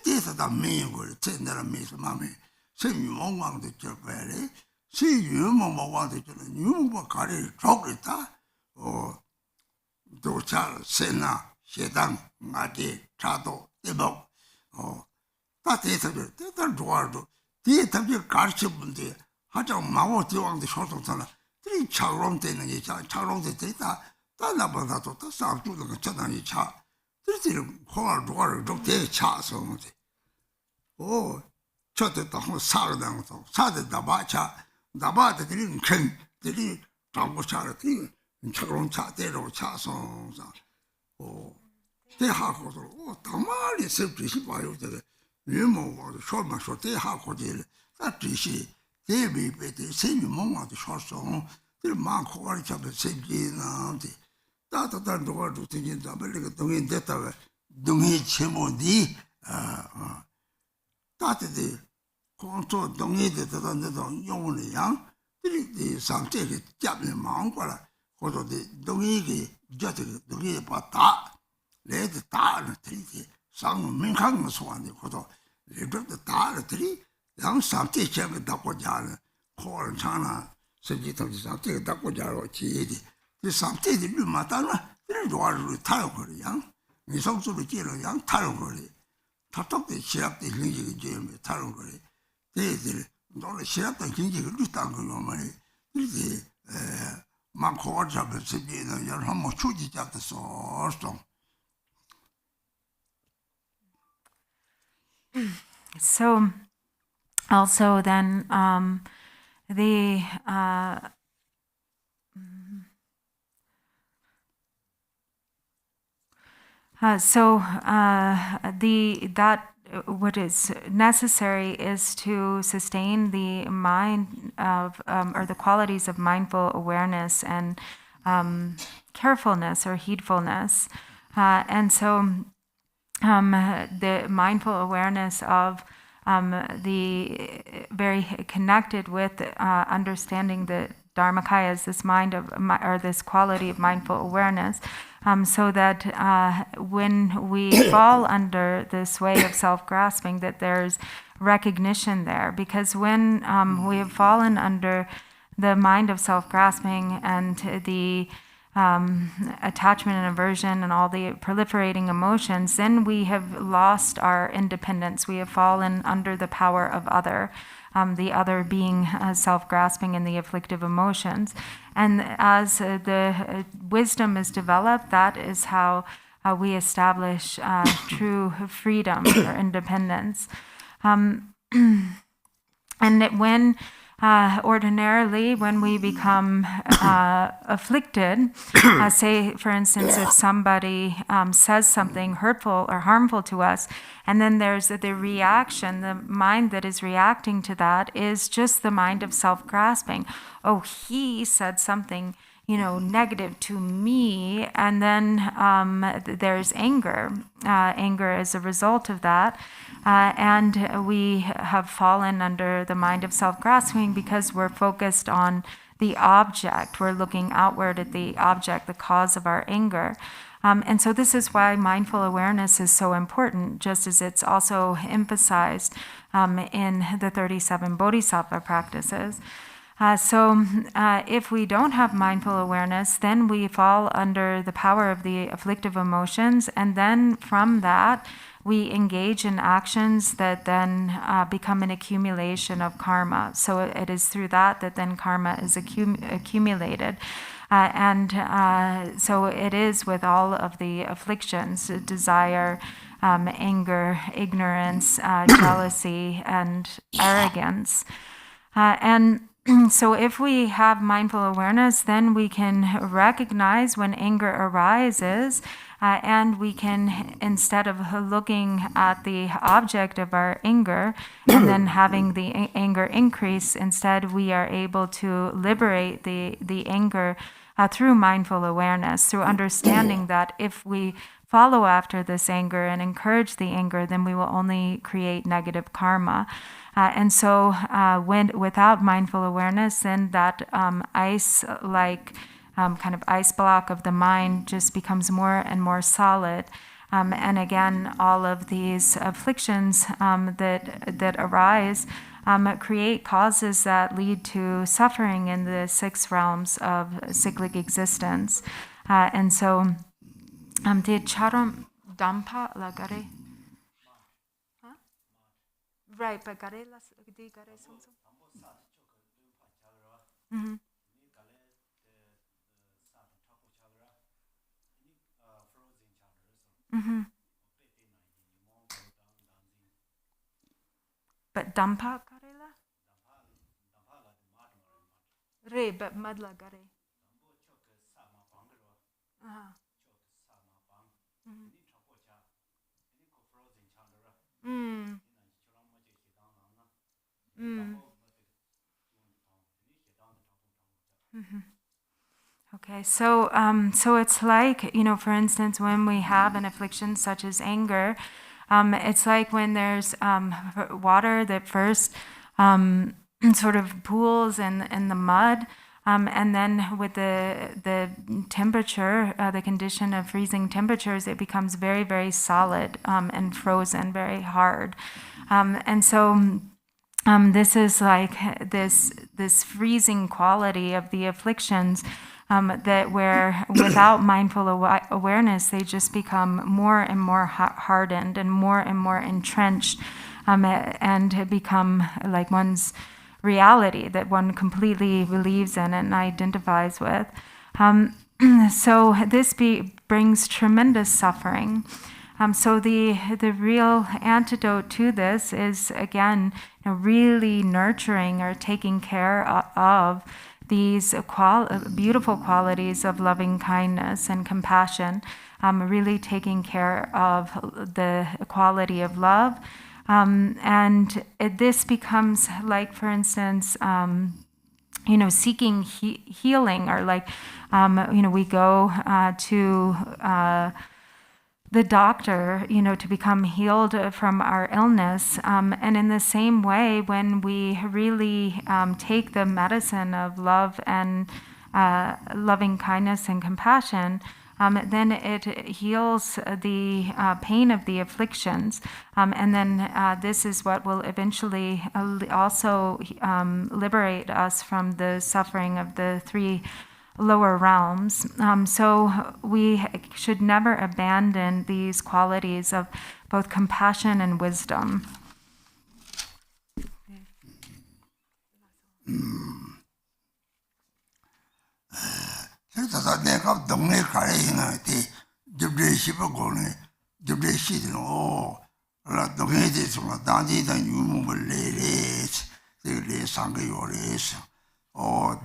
This is the main word, tender means mammy. Say you won't want to your belly. See you won't want to you will carry chocolate or do char, sena, shedan, magi, chado, ebo. Oh, that is a bit. That word. The Garchen Rinpoche, 하장 마오 지왕의 소속사나 이 차롱 되는 게 차롱 되다 단나보다도 더 상주는 거 전환이 차 들들 호를 도를 좀대 차서 뭐지 오 저도 한 사르당 또 사대다 마차 나바들이 큰 들이 잡고 차르지 차롱 차대로 차서 오 대하고도 오 담말이 섭지시 봐요 저게 유모도 쇼만 쇼 대하고들 다 지시 대비베데 세미몽아도 쇼소 들 많고 가르쳐도 생기나데 따뜻한 도가도 되긴다 벌리가 동인 됐다가 동이 제모디 따뜻히 공조 동이 됐다는데도 용원의 양 들이 상태가 잡는 마음과라 고도데 동이게 저도 동이 봤다 레드 다를 들이 상 민강의 소환이 고도 레드 다를 들이 양 상태 제가 닦고 자는 코를 차나 세지통지 상태가 닦고 자로 지혜디 이 상태들이 맞다나 이런 도와를 타요 그래 양 미성수를 끼러 양 타요 그래 탑탑대 시합대 경기가 제일 타요 그래 대들 너는 시합대 경기가 루탄 거요 말이 이렇게 막 코를 잡을 세지는 열 한번 추지 잡았어 So also then what is necessary is to sustain the mind of or the qualities of mindful awareness and carefulness or heedfulness, and so the mindful awareness of the very connected with understanding the Dharmakaya as this mind of or this quality of mindful awareness, so that when we fall under this way of self-grasping, that there's recognition there. Because when we have fallen under the mind of self-grasping and the attachment and aversion and all the proliferating emotions, then we have lost our independence. We have fallen under the power of other, the other being self-grasping and the afflictive emotions. And as the wisdom is developed, that is how we establish true freedom or independence. And when ordinarily, when we become afflicted, say, for instance, if somebody says something hurtful or harmful to us, and then there's the reaction, the mind that is reacting to that is just the mind of self-grasping. Oh, he said something, negative to me, and then there's anger. Anger as a result of that. And we have fallen under the mind of self-grasping because we're focused on the object. We're looking outward at the object, the cause of our anger. And so this is why mindful awareness is so important, just as it's also emphasized in the 37 Bodhisattva practices. So if we don't have mindful awareness, then we fall under the power of the afflictive emotions, and then from that, we engage in actions that then become an accumulation of karma. So it is through that then karma is accumulated. And so it is with all of the afflictions, desire, anger, ignorance, jealousy, and arrogance. And so if we have mindful awareness, then we can recognize when anger arises, and we can, instead of looking at the object of our anger and then having the anger increase, instead we are able to liberate the anger through mindful awareness, through understanding that if we follow after this anger and encourage the anger, then we will only create negative karma. And so without mindful awareness, then that ice-like kind of ice block of the mind just becomes more and more solid. And again, all of these afflictions that arise create causes that lead to suffering in the 6 realms of cyclic existence. And so, did charam dampa lagare? Right, but gare las di gare song. But dampa garela? Re, but madla gare. Mm. Mm. Okay, so so it's like, for instance, when we have an affliction such as anger, it's like when there's water that first sort of pools in the mud, and then with the temperature, the condition of freezing temperatures, it becomes very, very solid and frozen, very hard, and so. This is like this freezing quality of the afflictions that where without mindful awareness they just become more and more hardened and more entrenched and become like one's reality that one completely believes in and identifies with. So this brings tremendous suffering. So the real antidote to this is, again, really nurturing or taking care of these beautiful qualities of loving kindness and compassion, really taking care of the quality of love. And this becomes like, for instance, seeking healing, or like, we go to the doctor, to become healed from our illness. And in the same way, when we really take the medicine of love and loving kindness and compassion, then it heals the pain of the afflictions. And then this is what will eventually also liberate us from the suffering of the 3 lower realms. So we should never abandon these qualities of both compassion and wisdom.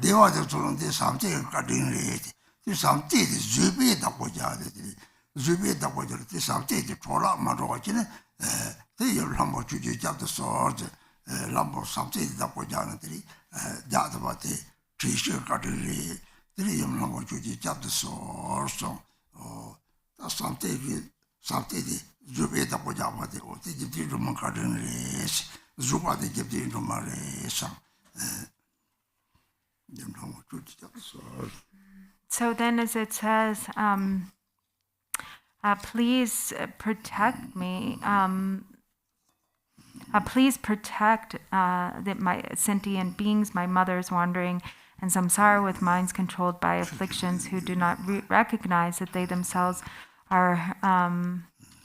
대화도 주는데 삼재가 가든래 이 삼재의 주비에다고 자들이 주비에다고 저렇게 삼재의 졸아마로 가지는 대열 한번 주지 잡도 소저 람보 삼재에다고 자들이 자도바테 지시 가든래 들이 한번 주지 잡도 소소 다 삼재의 주비에다고 잡아대 어떻게 뒤로만 가든래 주바데 집이 좀 말해서 So then, as it says, please protect me. Please protect my sentient beings, my mothers wandering in samsara with minds controlled by afflictions, who do not recognize that they themselves are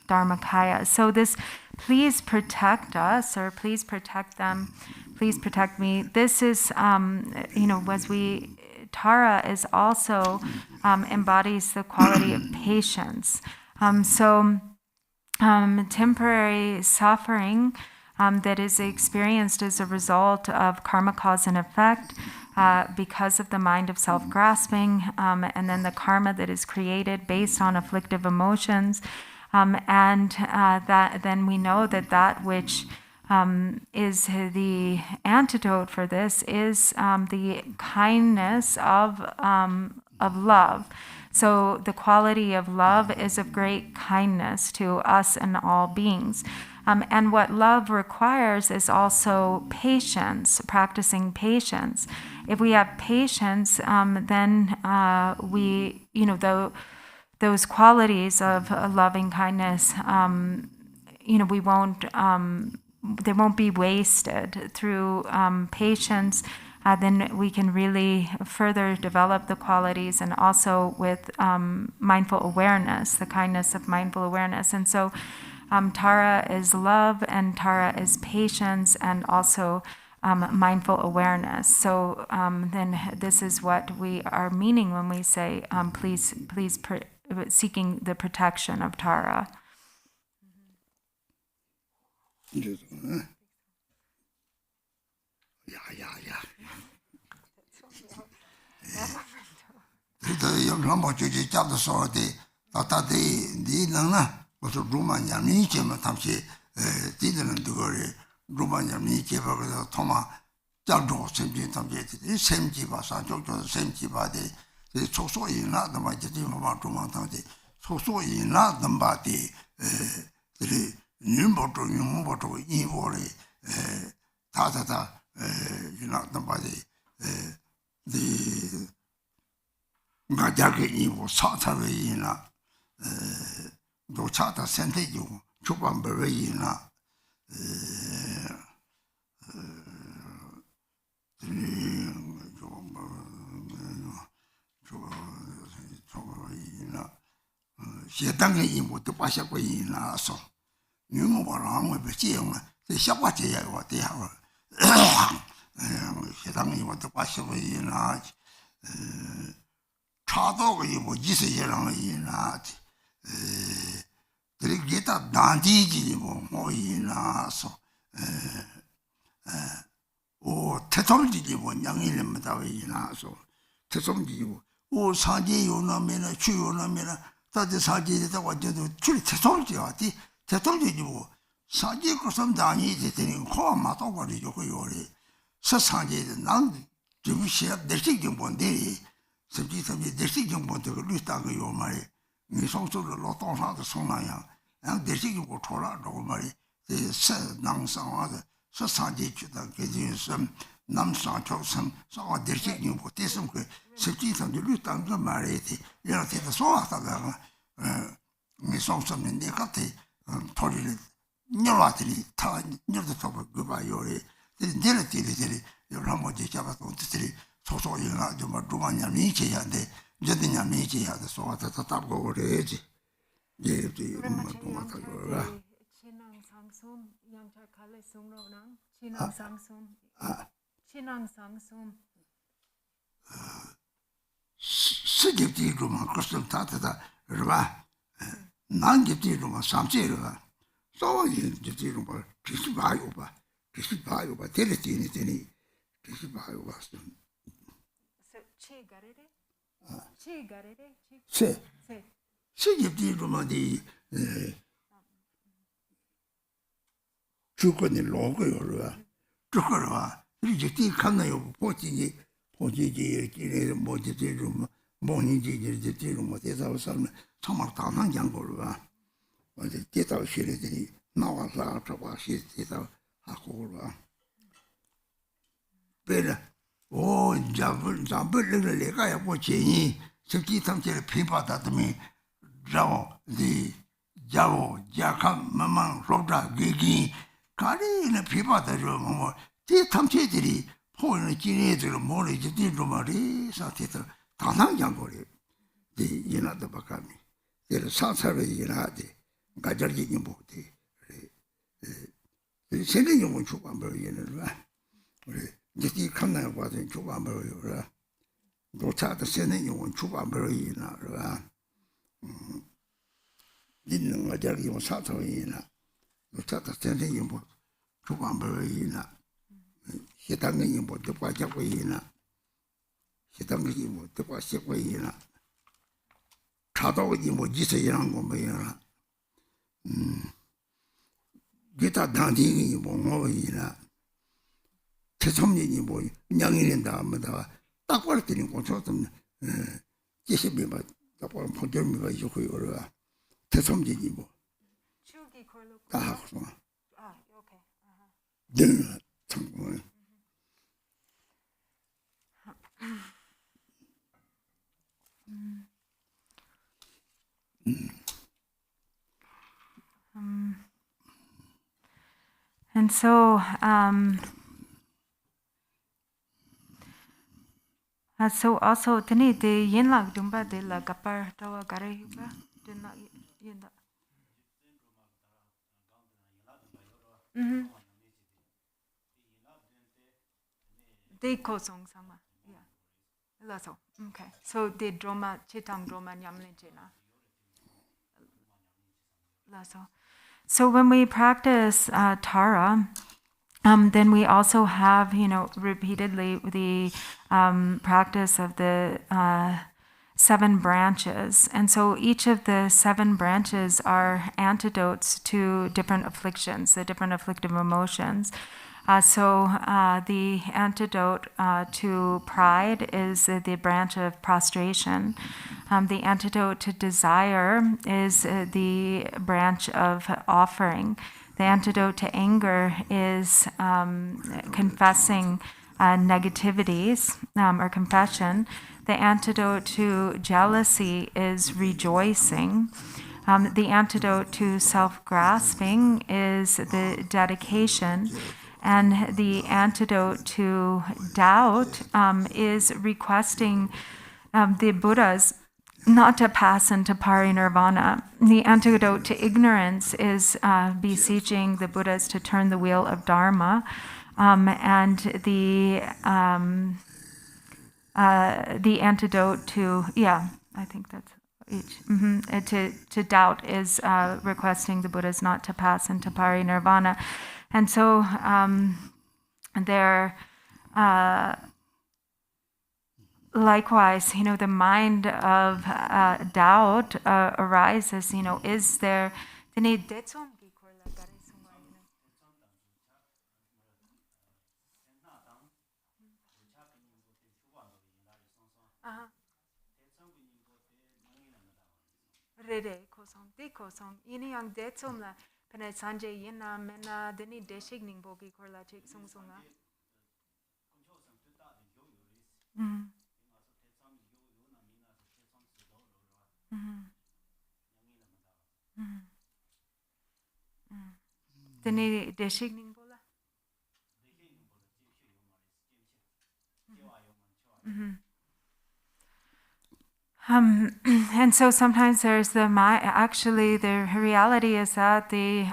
dharmakaya. So this, please protect us, or please protect them. Please protect me. This is, Tara is also embodies the quality of patience. So temporary suffering that is experienced as a result of karma, cause, and effect because of the mind of self-grasping, and then the karma that is created based on afflictive emotions, and that then we know that which is the antidote for this is the kindness of love. So the quality of love is of great kindness to us and all beings. And what love requires is also patience, practicing patience. If we have patience, then we, those qualities of loving kindness, we won't, they won't be wasted through patience. Then we can really further develop the qualities, and also with mindful awareness, the kindness of mindful awareness. And so Tara is love, and Tara is patience, and also mindful awareness. So then this is what we are meaning when we say, please, seeking the protection of Tara. Yeah. Rinpoche 잡도 소리 다다데 니는 무슨 루마냐미 제만 탐시 디드는 그거를 루마냐미 제바가 토마 잡도 sem지 탐지 sem지 봐서 저저 sem지 봐데 소소이나 더 이제 뭐 루마한테 소소이나 넘바디 그 님보도 이보리 다다다 이나 넘바디 디 가자게 이고 사타웨이나 도차다 센테요 초반베이나 시당에 이모도 빠샤고이나서 뉴모바랑 베지용 샤과제야 와대하고 시당에 이모도 빠샤고이나 차도가 뭐 지세예랑이나 그리게다 단디지 뭐이나서 오 태통지지 뭐 양일입니다 왜이나서 태통지고 오 사제 요나면은 추요나면은 다들 사제에다 완전히 출 태통지 어디 태통지고 사제 거섬 다니지 되는 거 맞아 버리죠 그 요리 서사제는 난 주시야 대식이 뭔데甚至 대식용 본데가 루스다가 요 말이 이 성소를 로동사도 송나야 양 대식이고 돌아라고 말이 세 낭상화도 서산지 주다 그지서 남상 조선 서 대식용 보태선 그甚至 루스다가 말이 이렇게 소화하다가 이 성소는 내가 토리를 녀와들이 다 녀도 잡고 그 봐요리 내려들이 람모지 잡아서 어떻게 소소이나 좀 루마냐 미치야데 저들냐 미치야데 소화다 답고 그래야지 예도 뭐 도와줘라 신앙 상순 양차 칼레 송로랑 신앙 상순 신앙 상순 스깁디로만 그것을 다다 그러봐 난깁디로만 삼제로가 소화이 집디로만 기시 봐요 봐 데리티니 되니 기시 봐요 봐 세집디로만디 주권이 로고요라 주권아 이제 뒤 칸나요 포지지 이렇게 뭐지 좀 뭐니지 이제 뭐 대사로 살면 정말 다만 장고로 봐 어제 대사로 실에더니 나와서 저거 대사 하고 봐 베라 오 잡을 내가야 보지 저기 당체를 피받았더니 자오 야칸 마만 로다 게기 가리는 피받아줘 뭐 대탐체들이 포는 지네들 모르지 뒤로 말이 사태도 다낭장거리 이나도 바카미 얘를 사사를 이나데 가저기 못해 그래 세계용은 주관벌 얘는 그래 이제 칸나요 봐도 주관벌이라 도차도 세계용은 주관벌이나 있는 거 저기 뭐 사토이나 도차도 세계용은 주관벌이나 시당이 뭐 듣고 잡고이나 시당이 뭐 듣고 싶고이나 차도기 뭐 지세이란 거 뭐이나 기타 단딩이 뭐 뭐이나 최첨년이 뭐 양이된다 뭐다 딱 벌더니 고쳐도 제시비가 딱 벌 포점이가 있고 그러가 최첨년이 뭐 추기 걸로 다 하고 오케이 늘 참 And so, so also, tani de yin lag dumba de la kapar tawa gare yuba de na yin da. De kosong sama. Yeah. Laso. Okay. So de droma chitang droma nyamlin chena. Laso. So when we practice Tara, then we also have, repeatedly the practice of the 7 branches. And so each of the 7 branches are antidotes to different afflictions, the different afflictive emotions. So the antidote to pride is the branch of prostration. The antidote to desire is the branch of offering. The antidote to anger is confessing negativities or confession. The antidote to jealousy is rejoicing. The antidote to self-grasping is the dedication. And the antidote to doubt is requesting the Buddhas not to pass into parinirvana. The antidote to ignorance is beseeching the Buddhas to turn the wheel of dharma. And the antidote to, I think that's each. To doubt is requesting the Buddhas not to pass into parinirvana. And so there, likewise, the mind of doubt arises, is there... Rede kosong de kosong ini yang detsom la pena sanje yena mena deni deshig ning bogi korla chek song songa. Deni deshig ning bola. And so sometimes there's the reality is that the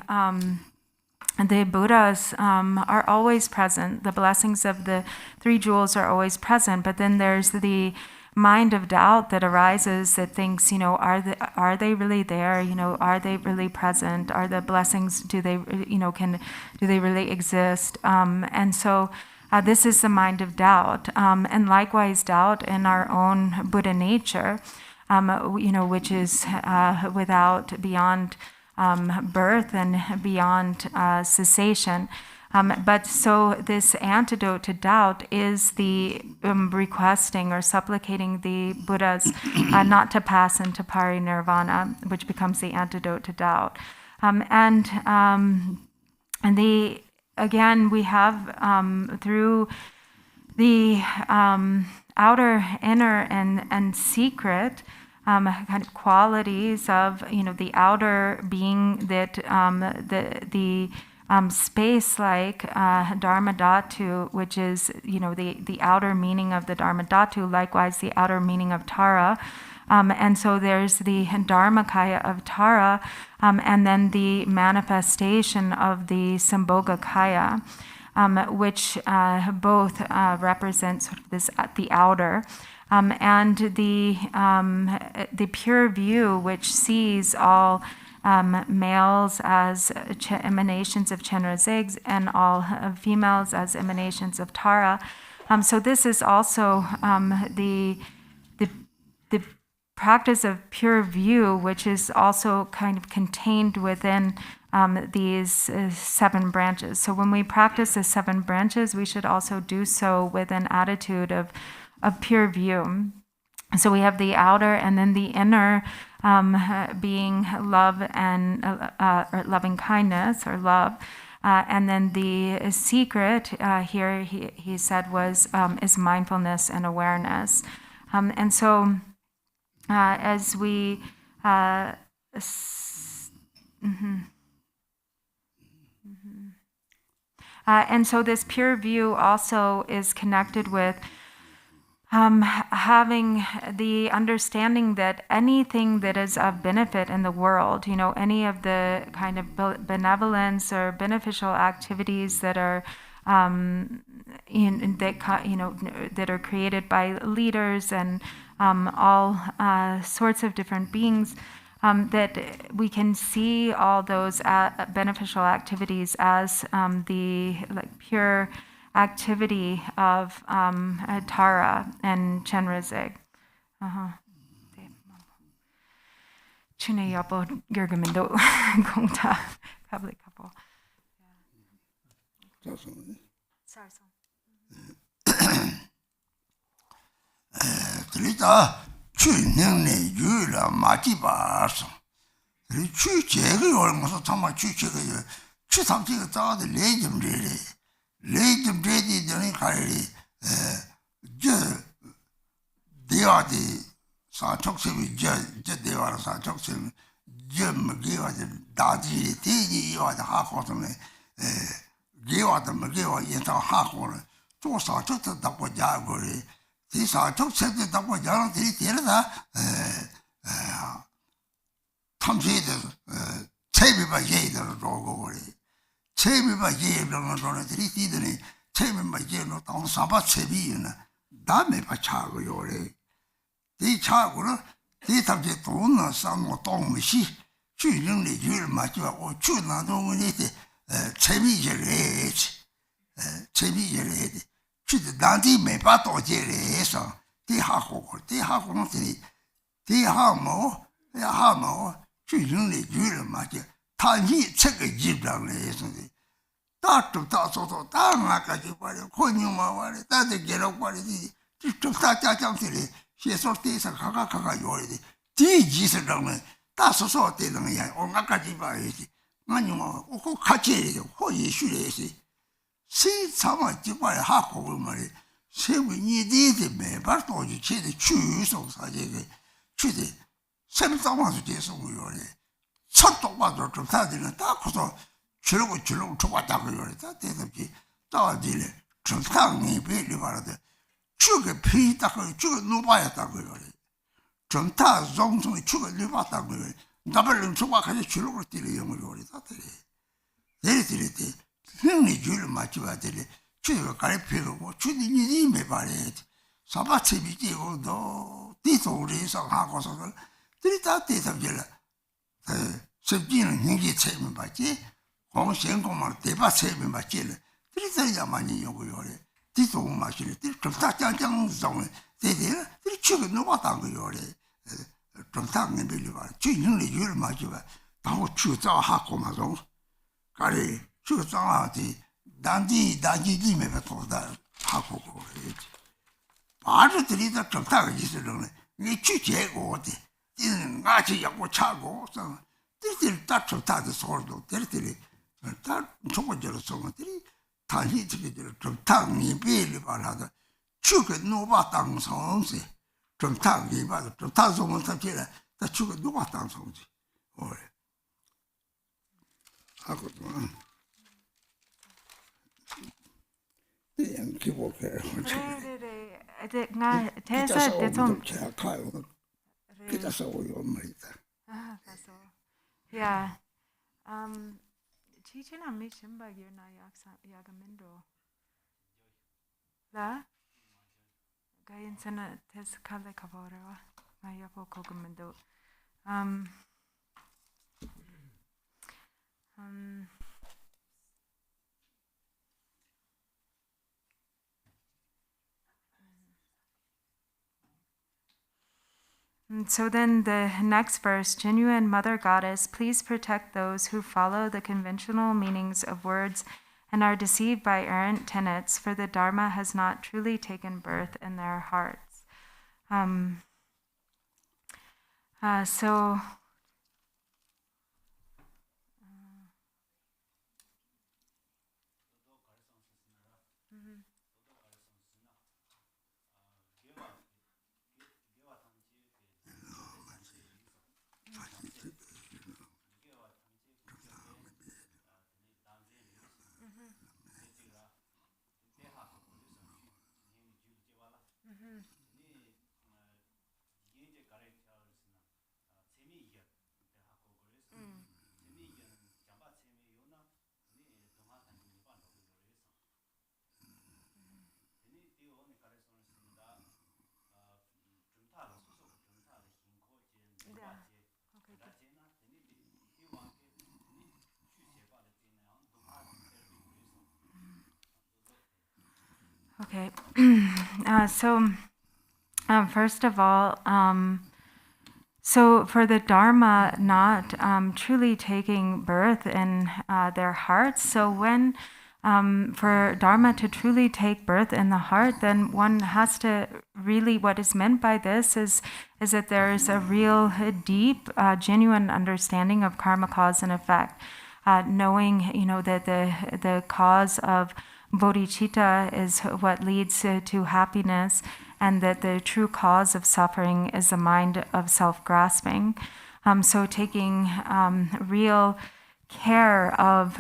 Buddhas are always present. The blessings of the 3 jewels are always present, but then there's the mind of doubt that arises that thinks, are they really there? Are they really present? Are the blessings, do they really exist? And so this is the mind of doubt, and likewise doubt in our own Buddha nature, which is beyond birth and beyond cessation. But so this antidote to doubt is the requesting or supplicating the Buddhas not to pass into parinirvana, which becomes the antidote to doubt. Again, we have through the outer, inner, and secret kind of qualities of the outer being that the space like dharma dhatu, which is the outer meaning of the dharma dhatu, likewise the outer meaning of Tara. And so there's the Dharmakaya of Tara, and then the manifestation of the Sambhogakaya, which both represent sort of this the outer, and the pure view, which sees all males as emanations of Chenrezig and all females as emanations of Tara. So this is also the practice of pure view, which is also kind of contained within these 7 branches. So when we practice the 7 branches, we should also do so with an attitude of pure view. So we have the outer and then the inner being love and or loving kindness or love. And then the secret here he said was is mindfulness and awareness. And so as we And so this pure view also is connected with having the understanding that anything that is of benefit in the world, any of the kind of benevolence or beneficial activities that are that are created by leaders and all sorts of different beings, that we can see all those beneficial activities as the pure activity of Tara and Chenrezig. Chune yapo gergamindo gongta public couple. Sorry. Trita chu nene yula maji baso. Chu chega yol moso tama chu chega yo. Chu samchi ga tsa de lejim rere. Lejim rere dene kare je dewa de sa chok sebi je dewa la sa chok sebi je mgewa de daji de ji yo de ha ko ne gewa de mgewa yin ta ha ko ne. To sa chok ta da ko ja go re. Ti sa chok se de da ko ja ti ti da 탐지에 체비바 예의를 로고 그래. 체비바 예의를 로는들이 뒤들이 체비바 예의로 당 사바 체비는 다음에 받차고요 그래. 이 차고는 이 탐지 돈은 상고 동무시 주인의 줄 맞고 주나동이 체비를 해야지. 체비를 해야 돼. 주도 난디 매바도 제래서 대하고는 대하모 야하모 주인의 줄을 맞게 단히 책을 집장을 했는데 다도 다소도 다나까지 버려 권유만 버려 다들 괴롭 버리지 좀 다짜장들이 시설대에서 가가 요리지 뒤지서 그러면 다소소 때는 야 온갖까지 봐야지 아니면 꼭 같이 해야 호의 쉬래지 시참아 집어야 하고 말이 세분이 되게 매발 도지 제대 추소 사제게 추대 샘상와서 계속을 요래. 첫독봐도 좀 사들은 딱 커서 줄고 쳐봤다고 요래. 다 대답지 따와지래. 정상이 배리 말하대. 죽에 피 닦고 죽에 누바였다고 요래. 정타 정성이 죽에 누봤다고 요래. 나발은 초박하게 줄고 뛰는 영을 요래. 다 들이. 내리들이 때 형이 줄을 맞춰야 되래. 죽에 가리피고 죽이 니매 말해야지. 사바체비지고 너 뒤소리에서 하고서 들이다 대답질라. 섭지는 행기 체면 받지. 공생공만 대바 체면 받지. 들이다 많이 요구요래. 뒤도 마시래. 좀 딱짱짱 좀 대대라. 들이 죽어 놓았다 거요래. 좀 딱내 빌려 봐. 주인의 줄 맞지봐. 바로 주자 하고 마서. 가리 주자한테 단지지매 받고다 하고 그래. 바로 들이다 좀 딱이 있으려네. 이 주제고 어디. 이는 같이 약고 차고 들들 딱 좋다도 소리도 들들이 딱 조건적으로 소문들이 다시 들들 좀 당이 비리 말하다 죽게 누가 당성세 좀 당이 봐도 좀 다소문 탑지라 다 죽게 누가 당성지 오래 하고 그냥 기복해 네. 나 대사 대좀 kita sawoyo marita. That's all. Yeah. Teaching on me shimba na yagamindo. La? Gayin sana tes kale kavora ma yapo kogamindo. So then the next verse, genuine Mother Goddess, please protect those who follow the conventional meanings of words and are deceived by errant tenets, for the dharma has not truly taken birth in their hearts. Okay. First of all, so for the Dharma not truly taking birth in their hearts, so when for Dharma to truly take birth in the heart, then one has to really, what is meant by this is that there is a real deep, genuine understanding of karma cause and effect, knowing, that the cause of bodhicitta is what leads to happiness, and that the true cause of suffering is the mind of self-grasping. So taking real care of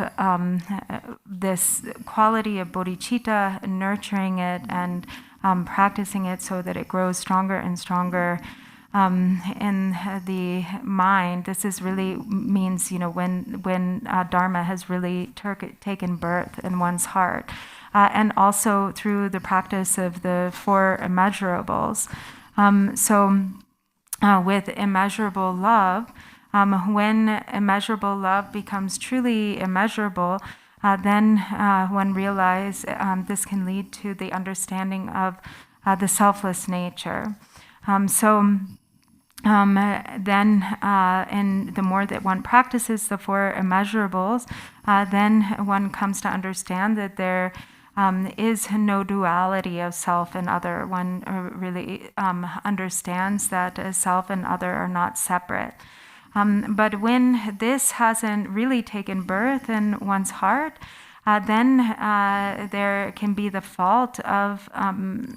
this quality of bodhicitta, nurturing it and practicing it so that it grows stronger and stronger in the mind. This is really means, when Dharma has really taken birth in one's heart. And also through the practice of the four immeasurables. With immeasurable love, when immeasurable love becomes truly immeasurable, then one realizes this can lead to the understanding of the selfless nature. Then and the more that one practices the four immeasurables, then one comes to understand that there is no duality of self and other. One really understands that self and other are not separate. But when this hasn't really taken birth in one's heart, then there can be the fault of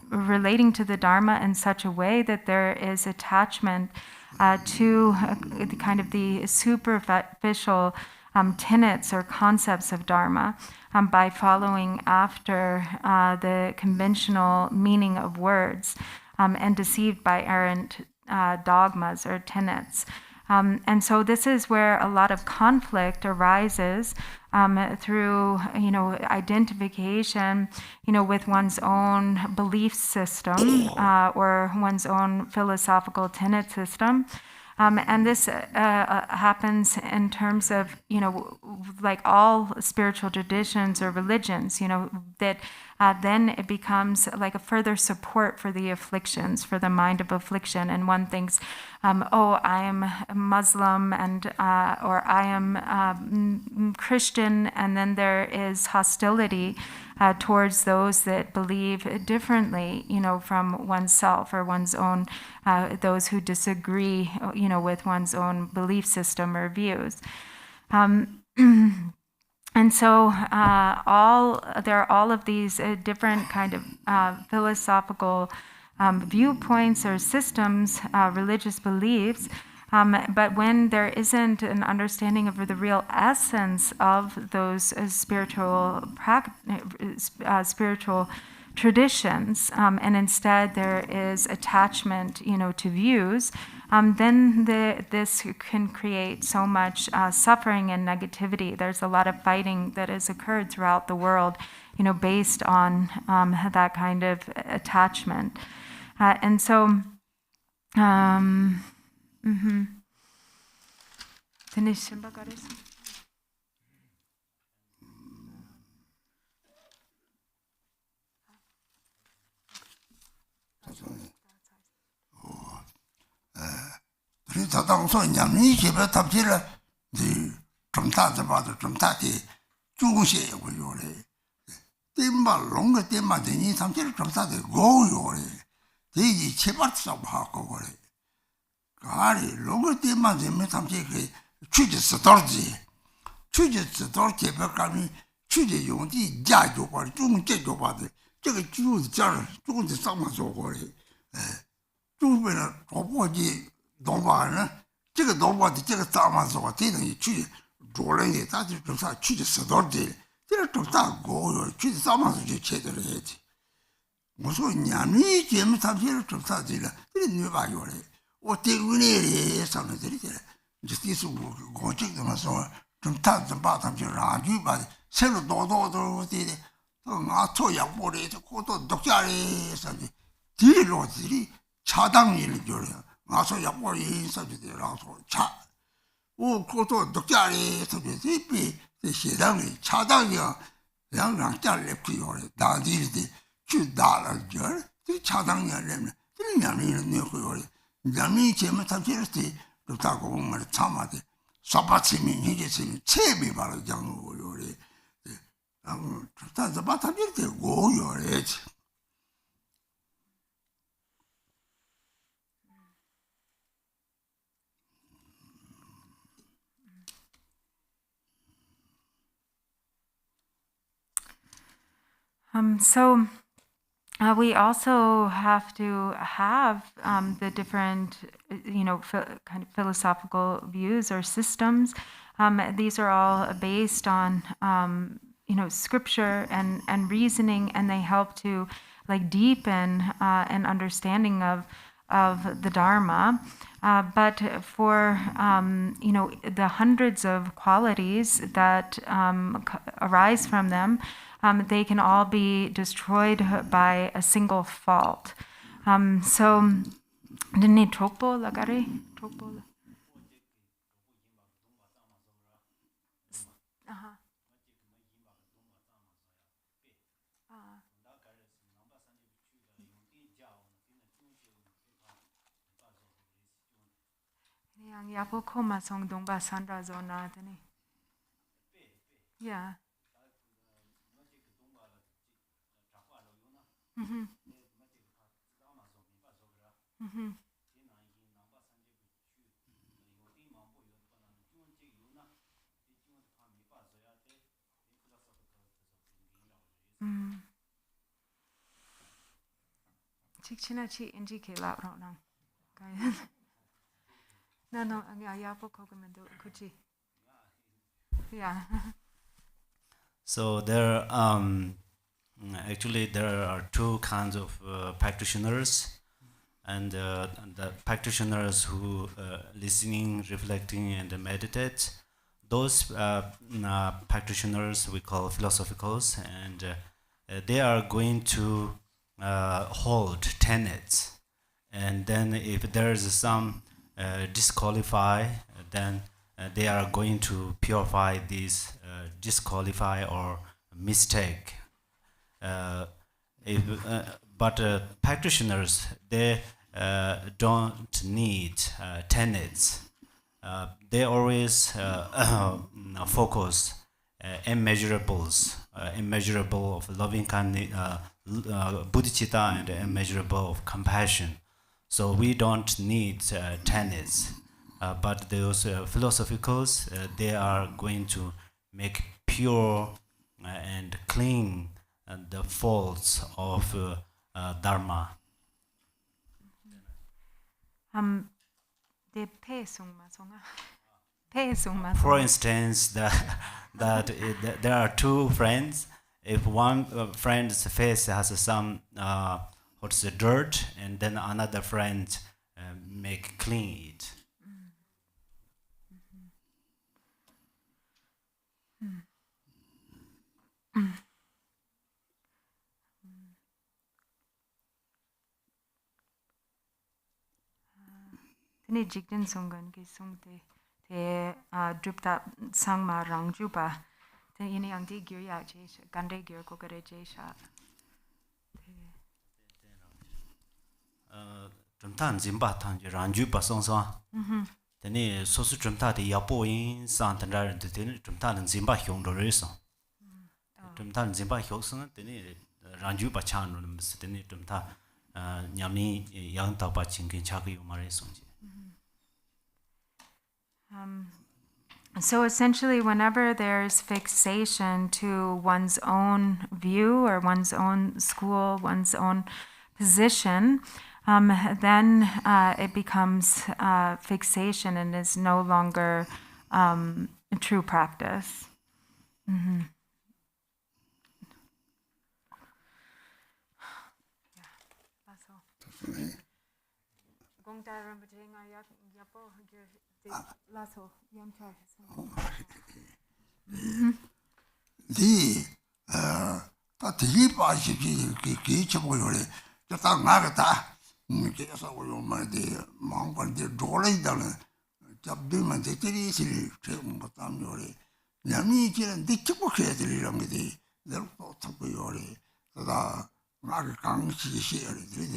relating to the Dharma in such a way that there is attachment to the kind of the superficial tenets or concepts of Dharma by following after the conventional meaning of words and deceived by errant dogmas or tenets. And so this is where a lot of conflict arises through, identification, with one's own belief system or one's own philosophical tenet system. And this happens in terms of, like all spiritual traditions or religions, that then it becomes like a further support for the afflictions, for the mind of affliction. And one thinks, I am Muslim and or I am Christian, and then there is hostility towards those that believe differently, from oneself or one's own, those who disagree, with one's own belief system or views. And so there are all of these different kind of philosophical viewpoints or systems, religious beliefs, but when there isn't an understanding of the real essence of those spiritual traditions, and instead there is attachment, to views, then this can create so much suffering and negativity. There's a lot of fighting that has occurred throughout the world, based on that kind of attachment. And so, finish. 그래서 자당소 냠니 집에 탑지를 이 좀다서 봐도 좀 다티 주고시고 요래 땜발 롱거 땜마더니 탐지를 좀 다데 고요래 대지 제발서 하고 그래 가리 롱거 땜마더니 탐지 그 추지스 돌지 배감이 추지 용디 자조 봐 중제조 봐도 저거 주도 잘 조금씩 상마서 그래 주변에 오버지 동반은这个东巴的这个大嘛说这等于去做人的他就种啥去的石头的这个种大高哟去的大嘛就切的了一起我说娘你节目他们种啥的了这个女把有嘞我对过你嘞上面这里的这是我这个嘛说种大的把他们就让去把새로多的아 토야 보래 저 고도 독자리 사지 뒤로들이 차당일 줘요 가서 약보리 인사주더라고 차. 그것도 독자리에서 비 시당이 차당이야. 양랑 잘lep고요. 나들이 $2 그 차당이라면 그 냠이는 내고요. 냠이 제만 탑지르티 그렇다고 보면 참아대. 사바치미 이게지 체비 바로 장고요. 그렇다 바타비르티 고요래지. So we also have to have the different, kind of philosophical views or systems. These are all based on, scripture and reasoning, and they help to deepen an understanding of the Dharma. But for, the hundreds of qualities that arise from them, they can all be destroyed by a single fault. So, didn't tropo lagare? Tropo. Yang yapo koma song dongba sandra zona tani. Yeah. Mm-hmm. Mm-hmm. Chikchina chi inji ke la ronang. No, yapo kogamendo kuchi. Yeah. So there, actually, there are two kinds of practitioners, and the practitioners who listening, reflecting, and meditate. Those practitioners we call philosophicals, and they are going to hold tenets, and then if there is some disqualify, then they are going to purify these disqualify or mistake. But practitioners, they don't need tenets. They always focus immeasurables, immeasurable of loving kindness, bodhicitta, and immeasurable of compassion. So we don't need tenets. But those philosophicals, they are going to make pure and clean the faults of dharma. For instance, that there are two friends. If one friend's face has some what's the dirt, and then another friend make clean it. Tene jikden songan ke songte te drupta sangma rangjupa te ini ang di gyurya jesha gande gyur kokare jesha Drumta nzimba tang rangjupa songsa. Tene sosu drumta de yapo in san tandar tene drumta nzimba hyong do reso. Drumta nzimba hyong song tene rangjupa chan no ms tene drumta nyami yang ta pa chingin chagi umare songji. So essentially, whenever there's fixation to one's own view or one's own school, one's own position, then it becomes fixation and is no longer true practice. Mm-hmm. 디 다티 바시기 기초고요래 저다 나가다 그래서 우리 말데 망관데 돌아이다는 잡들만 대들이실 지금 못함 요래 남이 지는 느끼고 해야 될 이런 게디 내가 또 듣고 요래 그다 ngāki kāngi shī yore, tiri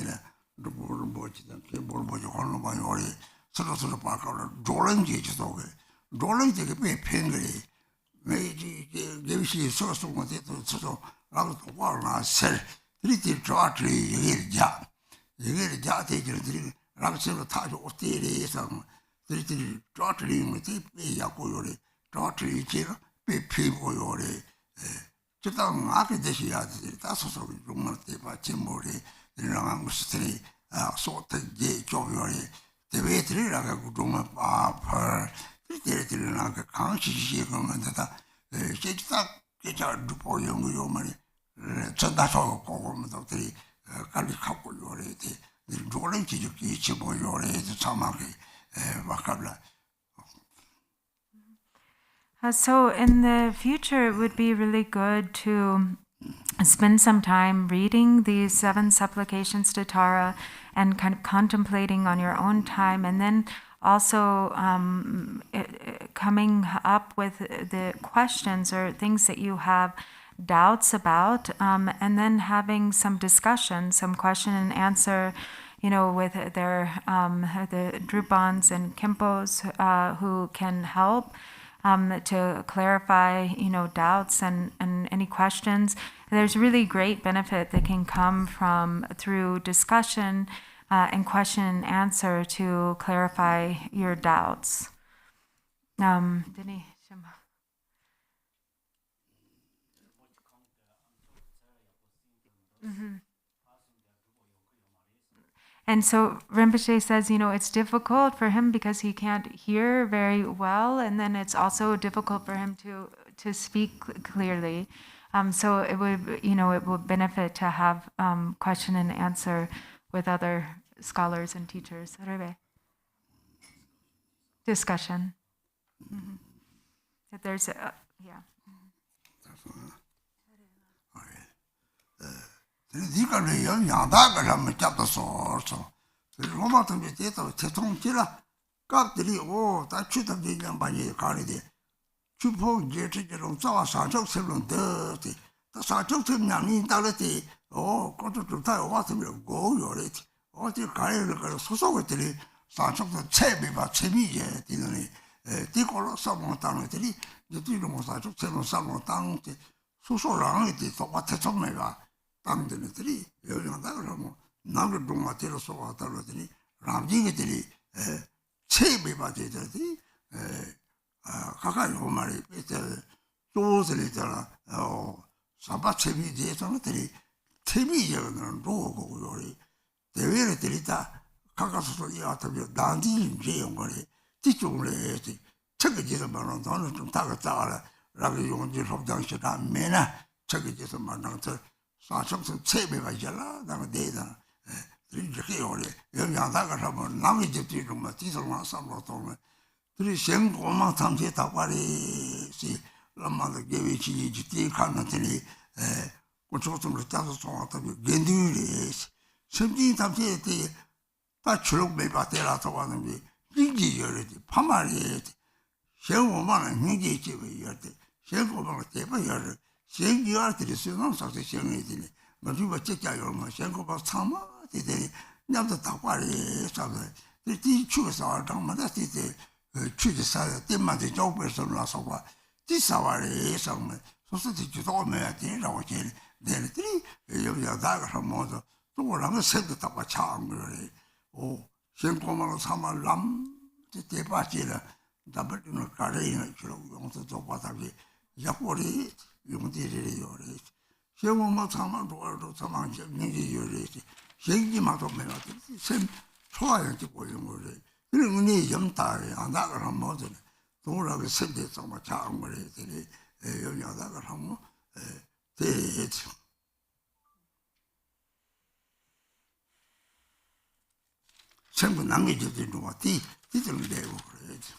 Rinpoche, Rinpoche, Honloma yore, sura pākāra, dōlang jī chī tōke, dōlang jī ki pē pēngari, mē jī gēwishī sura sūma tē tō tsū tō, rāga tō wā rā sēr, tiri chō ātri yegeri jā tē jī tiri, rāga sēr tā chō o tē rē sāng, tiri chō ātri yunga tē pē yā kō yore, chō ātri jī rā pē pē kō yore, chitā ngāki dēshī yādi tā sōsō rūngā tēpā chīmbō rē, rāngā ngūsitari sōtā jē chōg yōrē, tēpē tērī rāngā rūngā pāpār, tērī rāngā kāngshī shī kōngā tātā, shē chitā kēchā rūpō yōngu yōmari, chāndā chōgā kōgō mā tō tērī kāli kāpō yōrē, tērī rōrēng chī chō kī chīmbō yōrē, tē chāmā kī wākāblā. So in the future, it would be really good to spend some time reading these 7 supplications to Tara and kind of contemplating on your own time, and then also coming up with the questions or things that you have doubts about, and then having some discussion, some question and answer, with their the Drupans and Khenpos who can help to clarify, doubts and any questions. There's really great benefit that can come through discussion and question and answer to clarify your doubts. And so Rinpoche says, it's difficult for him because he can't hear very well, and then it's also difficult for him to speak clearly. So it would benefit to have question and answer with other scholars and teachers. Discussion. Mm-hmm. That there's yeah. 니가는 양다가 하면 잡다 소소. 로마도 밑에도 대통령이라 갑들이 다 추담지 양반이 가리데. 주포 제트처럼 자와 사적 세론데. 다 사적 세명이 달았지. 그것도 좋다. 와서면 고요래지. 어디 가려를 그 소속들이 사적도 체비바 체비제 되는 디콜로 서mon다는들이 이들이 뭐 사적 세론 서mon당 소소랑이 또 같아 정매가 당들이 여기다가 뭐 남을 동마대로 쏘아달라더니 ramjingi들이 체비바제들이 가까이 오마리 때 조들이잖아 사바 체비제들이 체비제는 로고 요리 대외들이 다 가까스서 이하다면 난디 제용거리 뒤쪽으로 해야지 책이지도 말은 너는 좀 다가다라 라고 용지 협장시다 매나 책이지도 말랑서 사성성 체배가 있잖아. 나는 내다. 이렇게 오래. 영양다가 하면 남의 집들이 좀 뒤돌아 삼로 돌면. 들이 생고만 탐지 다발이 라마도 개위치 지티 칸한테니 고초좀을 따서 송았다면 겐두리. 심지 탐지 때다 출력 매바테라서 하는 게 인지열이 파마리. 생고만 인지 집이 열때 생고만 대바 열 생기와들이 수능 상태 생이들이 뭐주가 제자요만 생고바 참아 되더니 냠도 다과리 사서 이 추서 당마다 되게 추지사 때마다 조금에서 나서와 디사와리 상면 소소지 주도면 되라고 제일 내들이 여기가 다가 모두 또랑은 세도 다과 차한 거래 생고만 참아 람 대바지라 다버는 가래는 주로 용서 좀 받아기 약골이 용디를 요래. 시험만 참만 도와도 참만 생기 요래. 생기마도 매라도 sem 초아야지 보이는 거래. 그런 게 염다에 안 나가는 모든 동그랗게 샘대 정말 작은 거래. 여기 나가는 하면 대지. 전부 남겨주는 거 같이 뒤들면 되고 그래야지.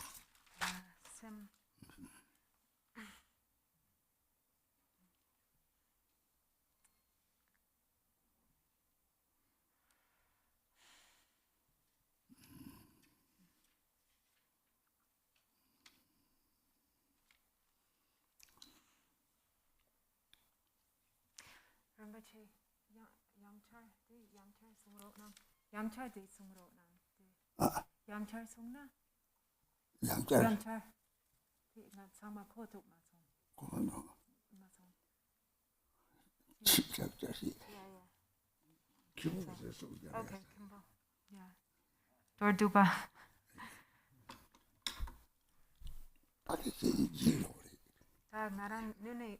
Rinpoche, Okay, Kimbo. Yeah. Dorduba. Naran nune.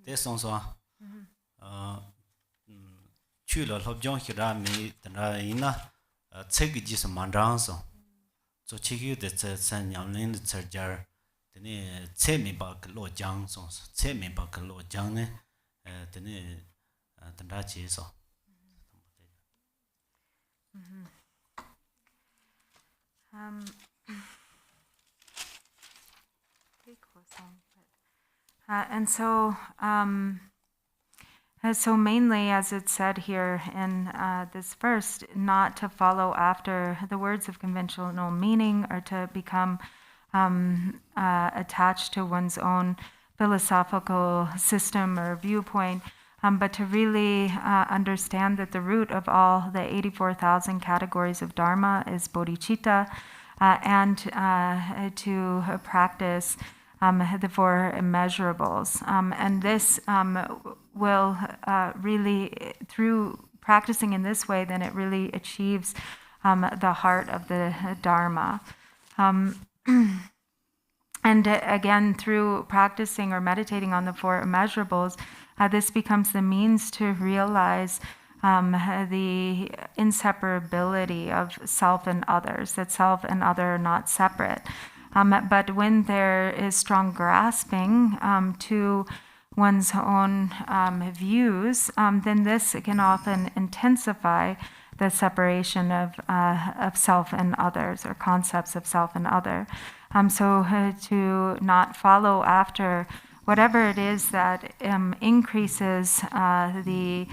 Te song so chu lo lob jong hira mi tana ina che gi ji man rang so so chi gi de che san yang lin de che jar de ne che mi ba lo jang so che mi ba lo jang ne de ne tana chi so And so, so mainly, as it's said here in this verse, not to follow after the words of conventional meaning or to become attached to one's own philosophical system or viewpoint, but to really understand that the root of all the 84,000 categories of dharma is bodhicitta, and to practice the four immeasurables. And this will really, through practicing in this way, then it really achieves the heart of the dharma. And again, through practicing or meditating on the four immeasurables, this becomes the means to realize the inseparability of self and others, that self and other are not separate. But when there is strong grasping to one's own views, then this can often intensify the separation of self and others, or concepts of self and other. So to not follow after whatever it is that increases the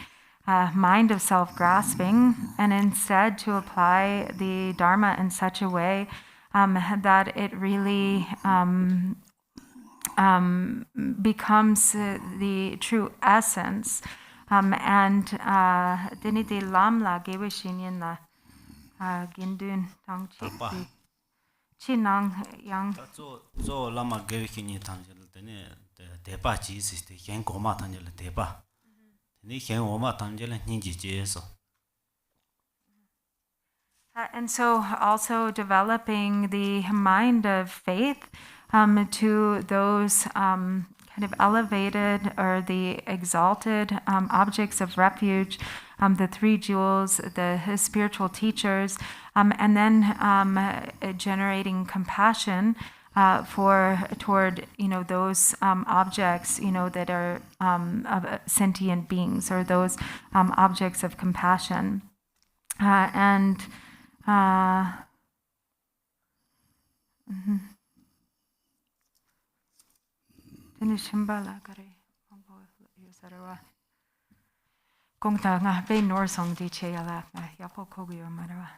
mind of self-grasping, and instead to apply the Dharma in such a way that it really becomes the true essence. And diniti lamla gewishinin la gindun tong chi chinang yang zo lama gewishinin tangjel dene deba ji siste hen goma tangjel deba ni hen oma tangjel ninji jeso. And so also developing the mind of faith to those kind of elevated or the exalted objects of refuge, the three jewels, the spiritual teachers, and then generating compassion toward those objects that are of sentient beings, or those objects of compassion, and shimbala kare yusarwa kongta nga be nor song di cheyala yapo kogyo marwa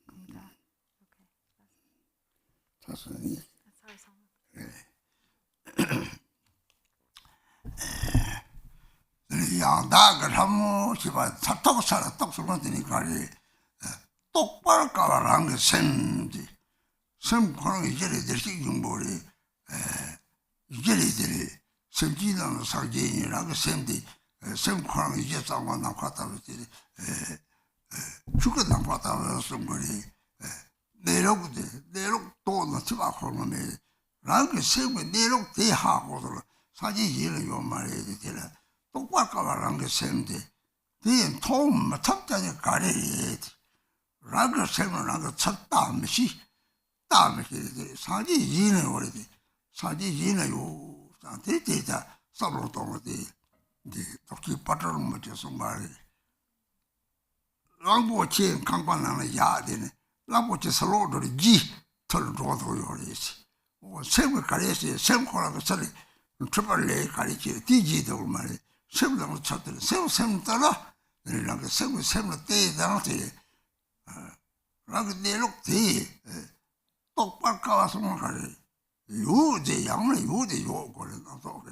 kongta okay 양다 그러면 시바 사토고 살아 똑소만 되니까 똑바로 가라는 게 셈지 셈 그런 이제를 들시 용보리 이제들이 셈지는 사제인이라고 셈디 셈 그런 이제 상관 나왔다 그랬지 죽은 나왔다 셈 거리 내록 돈은 치바 그러면 라그 셈이 내록 대하고도 사제인을 요 말해야 되라 똑바로 가라는 게 셈디 대인 통 탑자니 가리지 라그 셈은 라그 쳤다 메시 다메시 사제인을 오래지 사제인이요 상태에다 서로동어디 도끼 빠트를 못해서 말이 랑보치 강반나는 야되네 랑보치 서로들이 지 털로도 요리지 세부 가리지 sem코라고 소리 트벌레 가리지 디지도 말이 세부랑 쳤더니 세부 따라 내가 세부 때다한테 라그 내록대 똑바로 가서 말이 요제 양을 요제 요 거는 또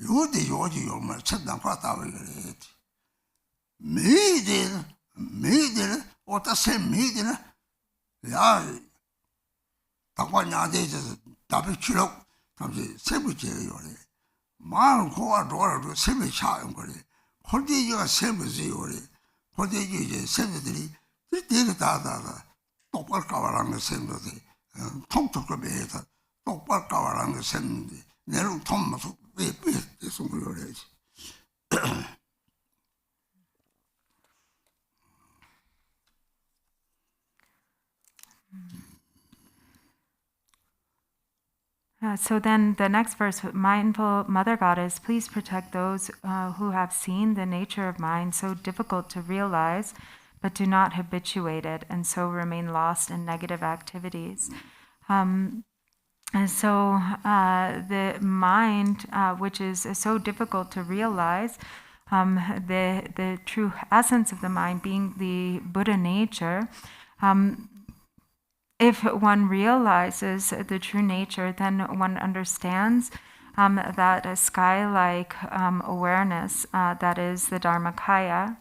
요데 요지 요마 쳇단 파타베 메이데 오타 세 메이데 야 다과냐데서 답이 치록 답이 세부제 요래 마음 고가 돌아도 세부 차는 거래 홀대지가 세부지 요래 홀대지 이제 세부들이 되게 다다다 똑바로 가와라는 거 생각이 통통거 매다 똑바로 가와라는 거 생각이 내로 통마서 왜 숨을 요래지 So then the next verse, mindful Mother Goddess, please protect those who have seen the nature of mind so difficult to realize, but do not habituate it, and so remain lost in negative activities. And so the mind, which is so difficult to realize, the true essence of the mind being the Buddha nature, if one realizes the true nature, then one understands that a sky-like awareness, that is the Dharmakaya,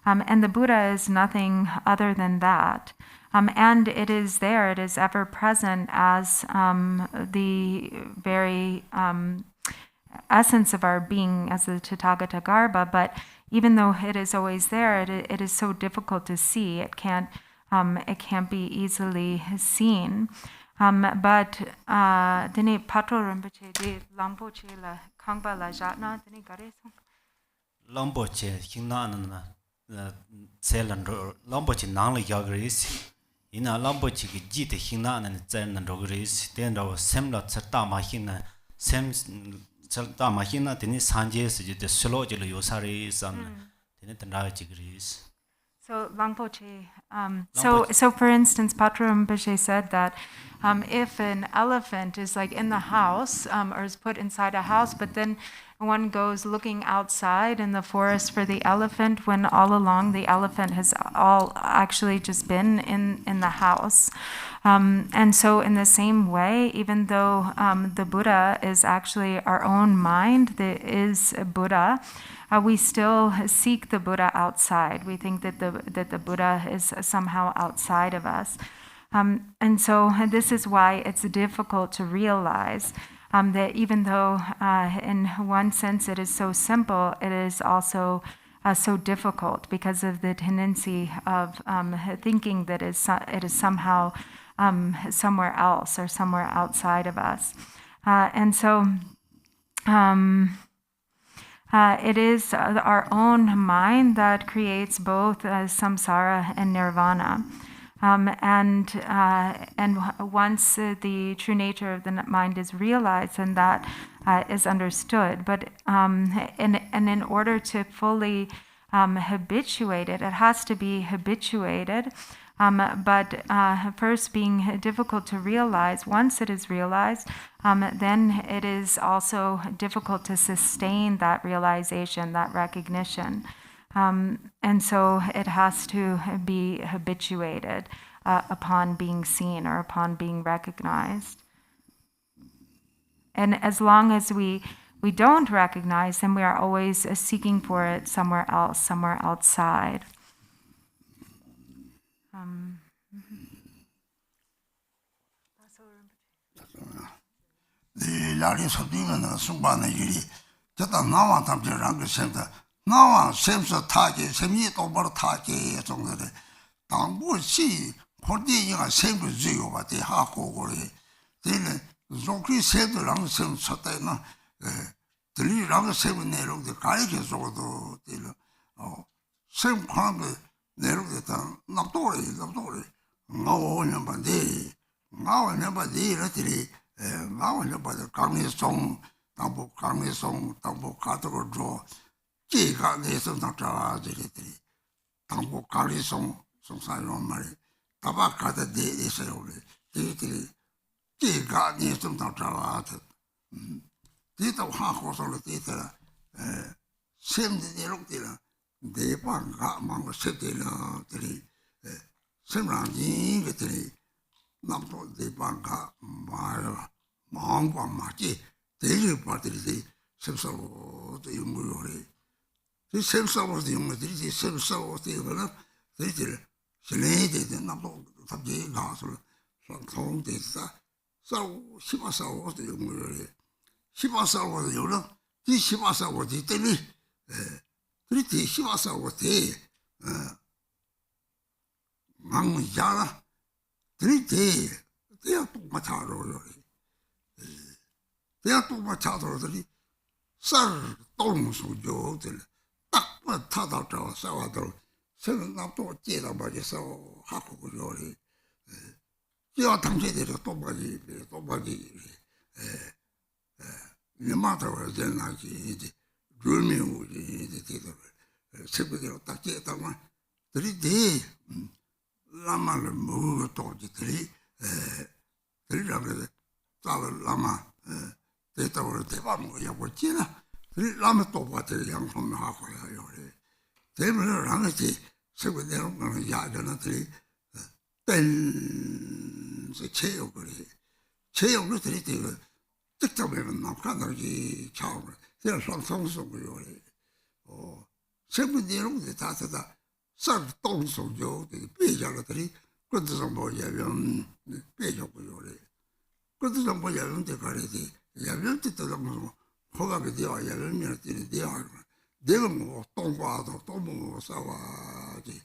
and the Buddha is nothing other than that. And it is there, it is ever present as the very essence of our being, as the Tathagata Garbha, but even though it is always there, it is so difficult to see. It can't be easily seen. But dine patro Rinpoche de Lampoche la kangba la jatna dine gare song. Lampoche hingna na selan Lampoche nang la yagris. Ina Lampoche ki jite hingna na zen na rogris. Den ro semla chata ma hingna sem chata ma hingna dine sanje se de solo je lo yosari san dine tanda jigris. So Lampoche, so for instance, Patra Rinpoche said that if an elephant is like in the house or is put inside a house, but then one goes looking outside in the forest for the elephant when all along the elephant has all actually just been in the house. And so in the same way, even though the Buddha is actually our own mind, that is Buddha, we still seek the Buddha outside. We think that the Buddha is somehow outside of us. And so this is why it's difficult to realize that even though in one sense it is so simple, it is also so difficult because of the tendency of thinking that it is somehow somewhere else or somewhere outside of us. And so it is our own mind that creates both samsara and nirvana. And once the true nature of the mind is realized, and that is understood. But in order to fully habituate it, it has to be habituated. But first being difficult to realize, once it is realized, then it is also difficult to sustain that realization, that recognition. And so it has to be habituated upon being seen or upon being recognized. And as long as we don't recognize, then we are always seeking for it somewhere else, somewhere outside. 라리 소디는 순반의 일이 저다 나와 담지랑 그 센터 나와 셈서 타게 셈이 똑바로 타게 정도에 당부시 홀디가 셈을 지요 바디 하고 그래 되는 종기 셈들랑 셈 쳤다나 들리랑 셈을 내려도 가이게 줘도 되는 셈 관계 내려도 납도래 나오는 반데 이렇게 나오는 반데 강의송 당부 가도록 줘 제가 내서 나타나지들이 당부 강의송 송사용 말이 타바카데 데에서요 데들이 제가 내서 나타나지 데도 하고서로 데더라 셈들이로들아 대방가 망고 세들이 셈랑이 그들이 남도 대방가 말 망고 맞지 대리 받들이 샘사고 용무요리 이 샘사고도 용무들이 샘사고도 이거는 들이들 실내에 나도 답지 가서 통돼서 싸우 시바싸고도 용무요리 시바싸고도 요는 이 시바싸고도 때문에 들이들 시바싸고도 망자라 들이들 대학 똑같아로 대학 똑같아로들이 쌀 똥수조들 딱 타다도 싸워도 서는 나도 째다 맞아서 하고 그러리 저 당시대로 또 맞이 이마다로 전하지 이제 루미우지 이제 세부대로 딱 째다만 들이대 라마를 먹고 또 들이 들이라고 따를 라마 대답을 대박을 하고 지나 라마 또 받을 양손 하고요. 대문을 하는지 세부대로 가는 야전들이 땡서 체육을 들이대고 특정하면 남간들이 차오를 제가 상성속으로 세부대로 다다 쌀 똥속요 빼자라들이 그것도 뭐냐면 빼줬고요. 그것도 뭐냐면 가리지 야면 때도 뭐 호감이 되어 야면 때는 되어 내가 뭐 똥과도 똥뭐 싸와지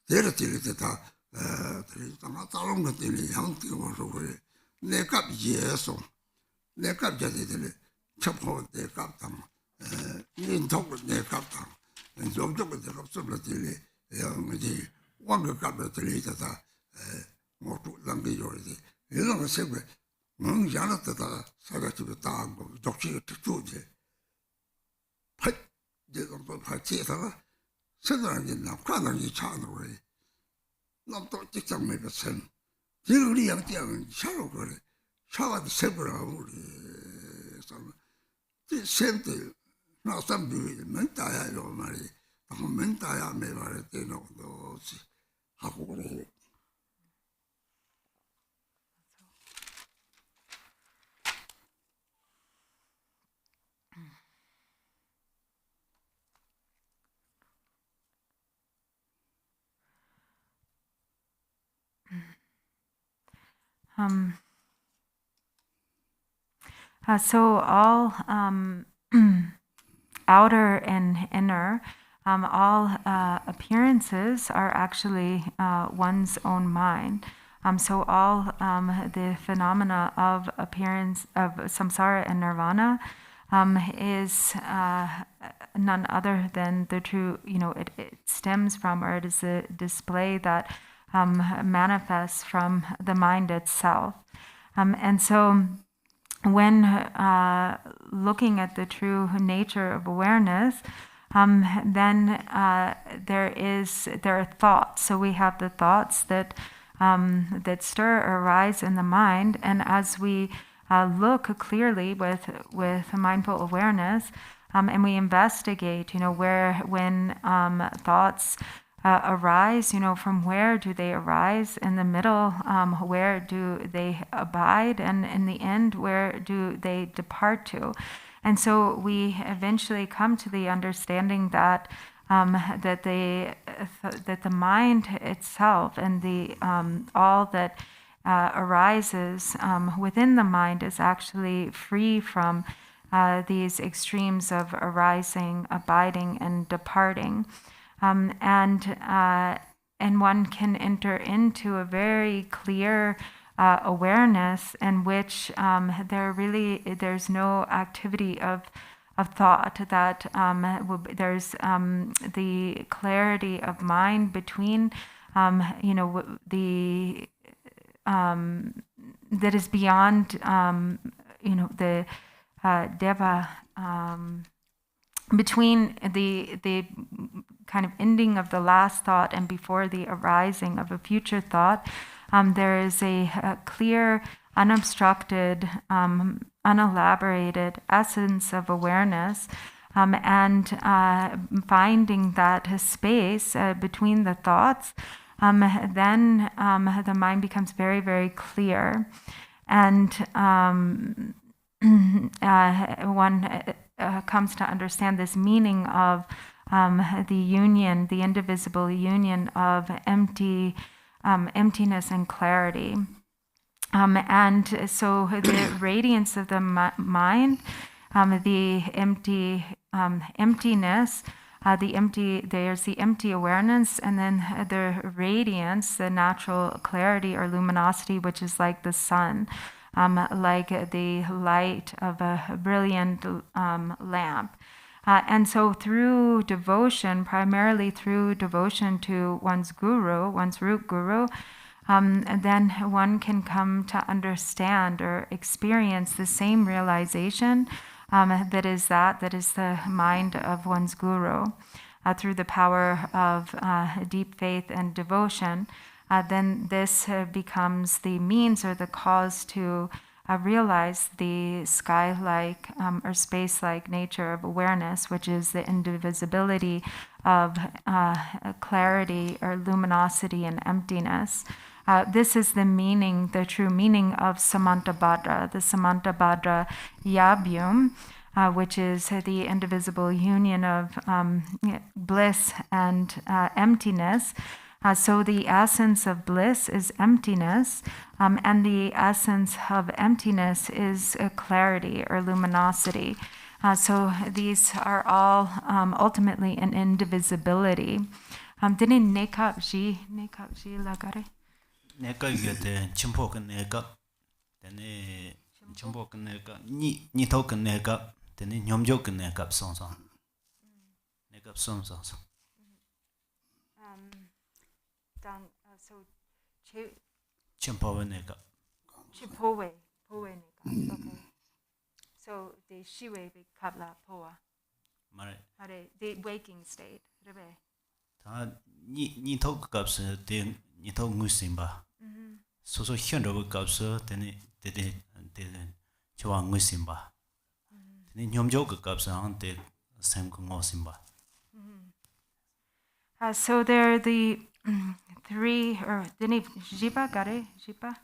데려질 때다 들이다 다른 것들이 향기고 그래 내가 예수 내가 자들이 첩호 내가 당 인톡 내가 당 좀좀 내가 없어들이 이제 왕국가도 들리다다 모두 남겨줘야지 이런 거 세고 멍 잘했다 사가지고 다 독식을 듣고지 파 이제 또 파치에다가 세상에 남과는 차는 거래 남도 직장 매በት 지금 우리 양띠는 샤로 그래 샤가도 세보라고 우리 참 샘들 나삼도 mentā야 요 말이 mentā야 매 말을 때는 것이 하고 그래. So all outer and inner, all appearances are actually one's own mind. So all the phenomena of appearance of samsara and nirvana is none other than the true, it stems from, or it is a display that manifests from the mind itself. And so when looking at the true nature of awareness, then there are thoughts. So we have the thoughts that stir or arise in the mind, and as we look clearly with mindful awareness, and we investigate, when thoughts arise, from where do they arise, in the middle, where do they abide, and in the end, where do they depart to? And so we eventually come to the understanding that that the mind itself and the all that arises within the mind is actually free from these extremes of arising, abiding, and departing. And one can enter into a very clear awareness in which there's no activity of thought, that there's the clarity of mind between the that is beyond the deva, between the kind of ending of the last thought and before the arising of a future thought. There is a clear, unobstructed, unelaborated essence of awareness, and finding that space between the thoughts, then the mind becomes very, very clear. And one comes to understand this meaning of the union, the indivisible union of emptiness and clarity. And so the radiance of the mind, the emptiness, there's the empty awareness, and then the radiance, the natural clarity or luminosity, which is like the sun, like the light of a brilliant lamp. And so through devotion, primarily through devotion to one's guru, one's root guru, then one can come to understand or experience the same realization that is the mind of one's guru. Through the power of deep faith and devotion, then this becomes the means or the cause to realize the sky-like or space-like nature of awareness, which is the indivisibility of clarity or luminosity and emptiness. This is the meaning, the true meaning of Samantabhadra, the Samantabhadra Yabhyum, which is the indivisible union of bliss and emptiness. So the essence of bliss is emptiness, and the essence of emptiness is clarity or luminosity. So these are all ultimately an indivisibility. Didn't nekap ji lagare? Neka yete chimpo kan neka, tene chimpo kan neka, ni tau kan neka, tene nyomjo kan neka song song. Neka song song. So Chimpo neka. Chipowe neka. Okay. So the shiwe be kabla poa. Mare. The waking state. Rebe. Ta ni tau kaps te ni tau ngusimba. So hyendo kaps tene chwa ngusimba. Tene nyomjo kaps an te sem ngosimba. So there are the three, or didn't jipa gare jipa?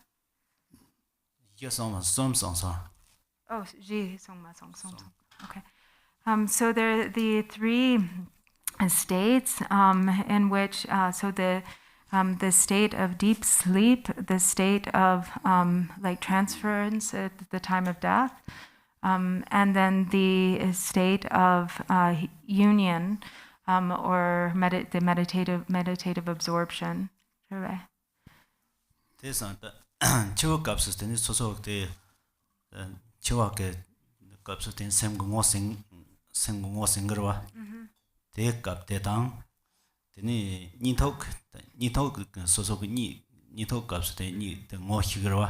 Yes, some. Oh, ji song. Okay. So there are the three states in which the state of deep sleep, the state of like transference at the time of death, and then the state of union. Or the meditative absorption. This and chiwa caps then is also the chiwa caps then sem singerwa. They cap the tang. Then ni talk so ni talk caps the ngohigerwa.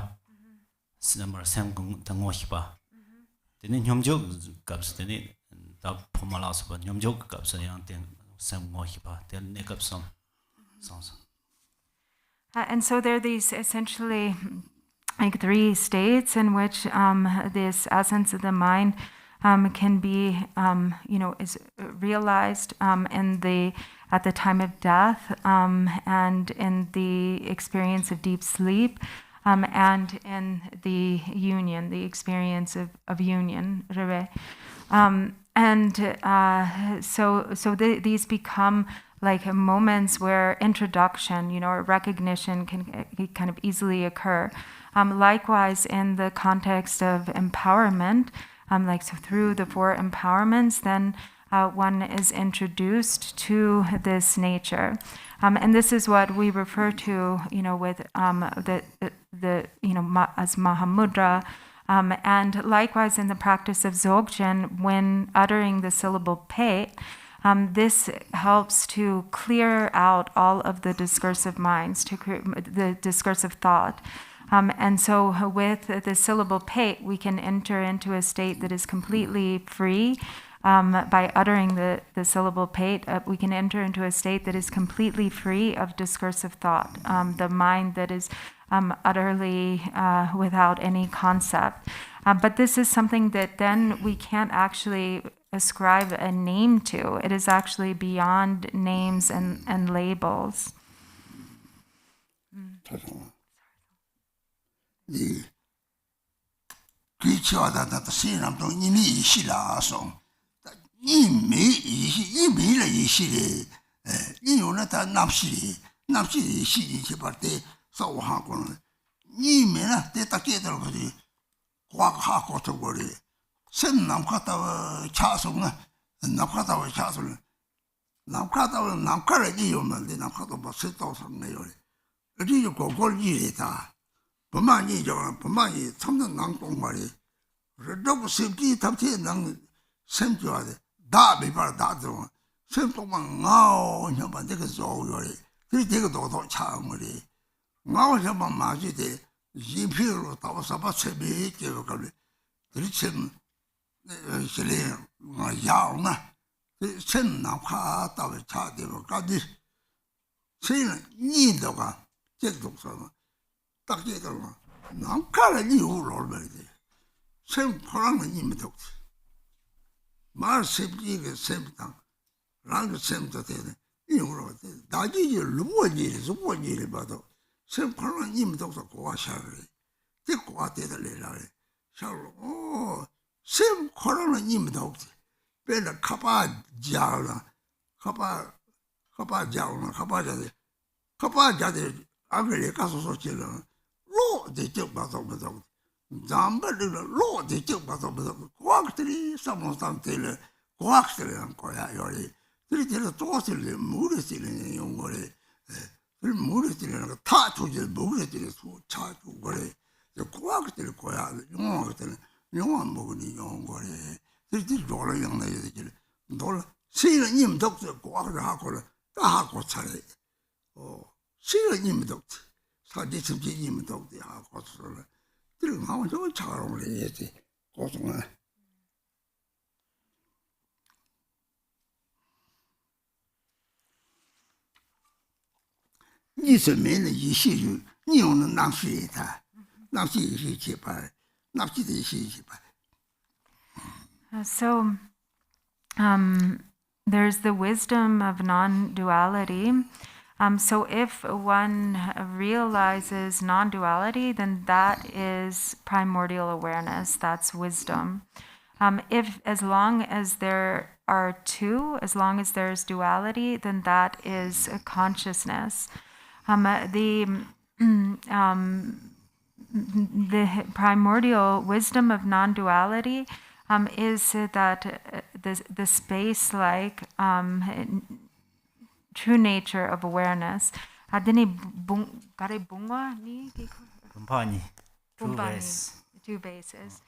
Number sem the ngohiba. Then nyomjo caps then Pomalas, but Nyomjok cups a young thing, some mohipa, then make up some songs. And so there are these essentially like three states in which this essence of the mind can be, is realized at the time of death and in the experience of deep sleep and in the union, the experience of union. These become like moments where introduction, or recognition can kind of easily occur. Likewise, in the context of empowerment, through the four empowerments, then one is introduced to this nature, and this is what we refer to, with as Mahamudra. And likewise in the practice of Dzogchen, when uttering the syllable Pei, this helps to clear out all of the discursive minds, the discursive thought. And so with the syllable Pei, we can enter into a state that is completely free. By uttering the syllable Pei, we can enter into a state that is completely free of discursive thought, the mind that is utterly without any concept. But this is something that then we can't actually ascribe a name to. It is actually beyond names and labels. The creature that the sin of the ini ishila so 一米了一系列，你有那他纳西一系列去把的少我哈过了，一米呢，在大街头可是花哈过头过的，甚南看到掐松呢，南看到掐松了，南看了你有嘛的，南看到把谁到上没有的，你就过你的他，不满意就不满意，他们南讲话的，如果手机他们能生出来的。打没法打中，所以不嘛熬，想把这个做了的，这个多多强我的，熬想把马去的，一批了到什么车没这个搞的，这车是嘞我要呢，这车哪怕到差的我搞的，所以呢，你的话这个东西嘛，大家都嘛，哪看了你有老了的，所以不让你们都。马上一个身当，哪个身不得的？因为我大家就逻辑的把头，身旁人你们都是国下的，这国得的来了，想哦，身旁人你们都是，变得可把家了，可把家的，俺们也告诉说去了，老的就把头不走。咱们这个老的就把他们光这里什么上这里，光这里国家要的，这里多这里没的这里用过的，这里没的这里那个他出去没的这里出差出过的，就光这里国家用这里用没的用过的，这做了用的这里，多了，虽然你们都是光是哈过了，大国出来，哦，虽然你们都是，他这成绩你们都是哈过出来。这个我就查了的也是，告诉我，你是没了一些人，你用的哪些他，哪些一些去办，哪些的一些去办。So, there's the wisdom of non-duality. So if one realizes non-duality, then that is primordial awareness, that's wisdom. As long as there are two, as long as there's duality, then that is consciousness. The primordial wisdom of non-duality is that the space-like true nature of awareness. Two bases.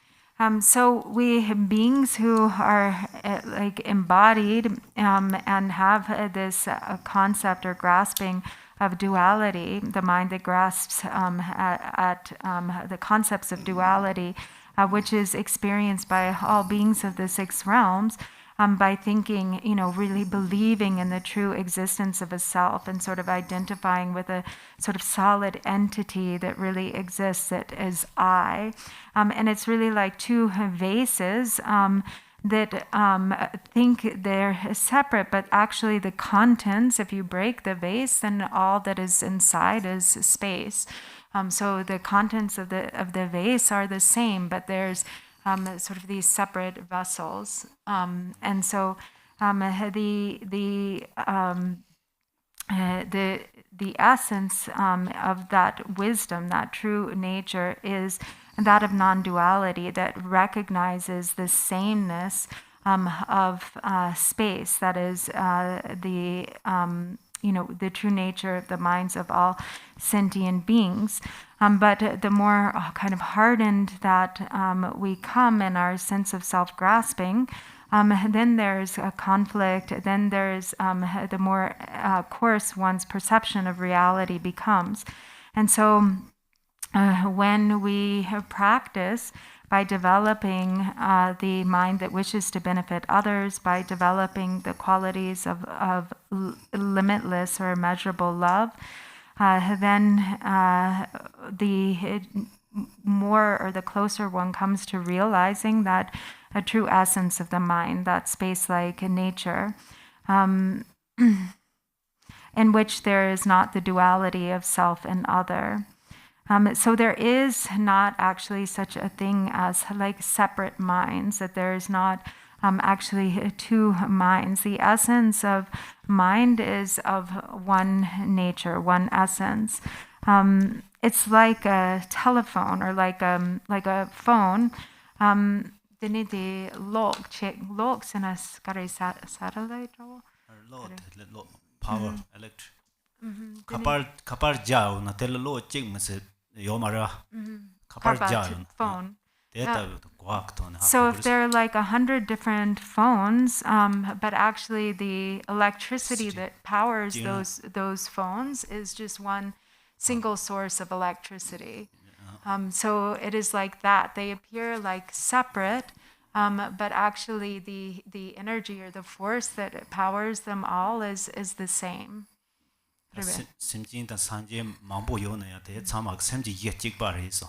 So we beings who are like embodied and have this concept or grasping of duality, the mind that grasps at the concepts of duality, which is experienced by all beings of the six realms, by thinking, really believing in the true existence of a self and sort of identifying with a sort of solid entity that really exists, that is I. And it's really like two vases that think they're separate, but actually the contents, if you break the vase, then all that is inside is space. So the contents of the vase are the same, but there's sort of these separate vessels, and so the essence of that wisdom, that true nature, is that of non-duality that recognizes the sameness of space. That is the true nature of the minds of all sentient beings. But the more kind of hardened that we come in our sense of self-grasping, then there's a conflict, then there's the more coarse one's perception of reality becomes. And so when we practice by developing the mind that wishes to benefit others, by developing the qualities of limitless or immeasurable love, then the more or the closer one comes to realizing that a true essence of the mind, that space-like nature, in which there is not the duality of self and other. So there is not actually such a thing as like separate minds, that there is not actually two minds. The essence of mind is of one nature, one essence. It's like a telephone or like a phone. They need the logs in a satellite. Power electric. Kapar jao na tel lo ching mase yomara. Kapar jao phone. Phone. So if there are like 100 different phones, but actually the electricity that powers those phones is just one single source of electricity. So it is like that. They appear like separate, but actually the energy or the force that powers them all is the same. Simjin ta sanje mambo yo na ya de chamak semji ye chik ba re so.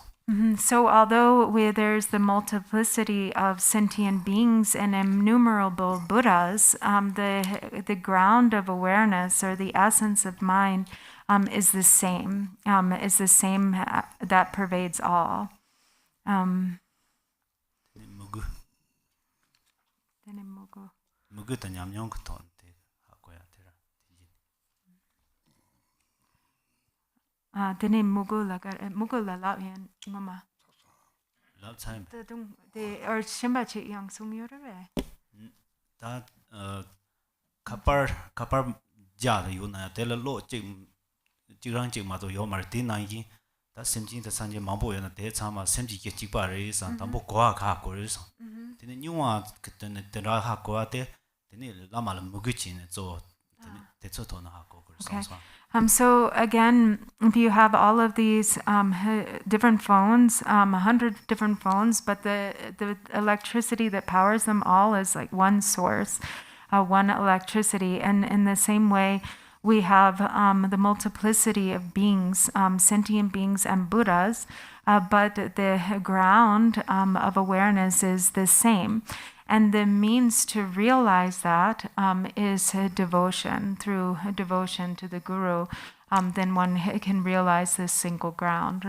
So although there's the multiplicity of sentient beings and innumerable Buddhas, the ground of awareness or the essence of mind is the same that pervades all. Mugu ta nyamnyong ko ton te hakoya tera. Dene mugu la la yan mama. Love time. The or shimba che yang sung yore. Ta kapar ja yu na tel lo ching jirang ching ma to yo mar tin na yi ta simjin ta sanje mambo yo na de chama semji ye chik ba re san ta bo kwa kha ko re san. Tene nyuwa keten te ra ha ko ate tene lama la mugu chin zo te zo to na ha ko san. So again, if you have all of these different phones, 100 different phones, but the electricity that powers them all is like one source, one electricity. And in the same way, we have the multiplicity of beings, sentient beings and Buddhas, but the ground of awareness is the same. And the means to realize that is devotion. Through devotion to the Guru, then one can realize this single ground.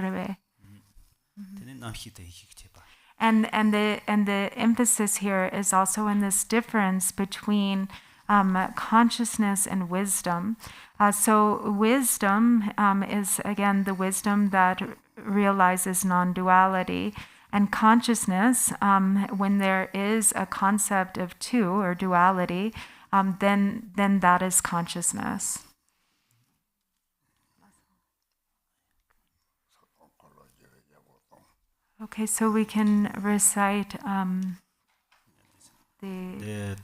And the emphasis here is also in this difference between consciousness and wisdom. So wisdom is again the wisdom that realizes non-duality. And consciousness, when there is a concept of two or duality, then that is consciousness. Okay, so we can recite the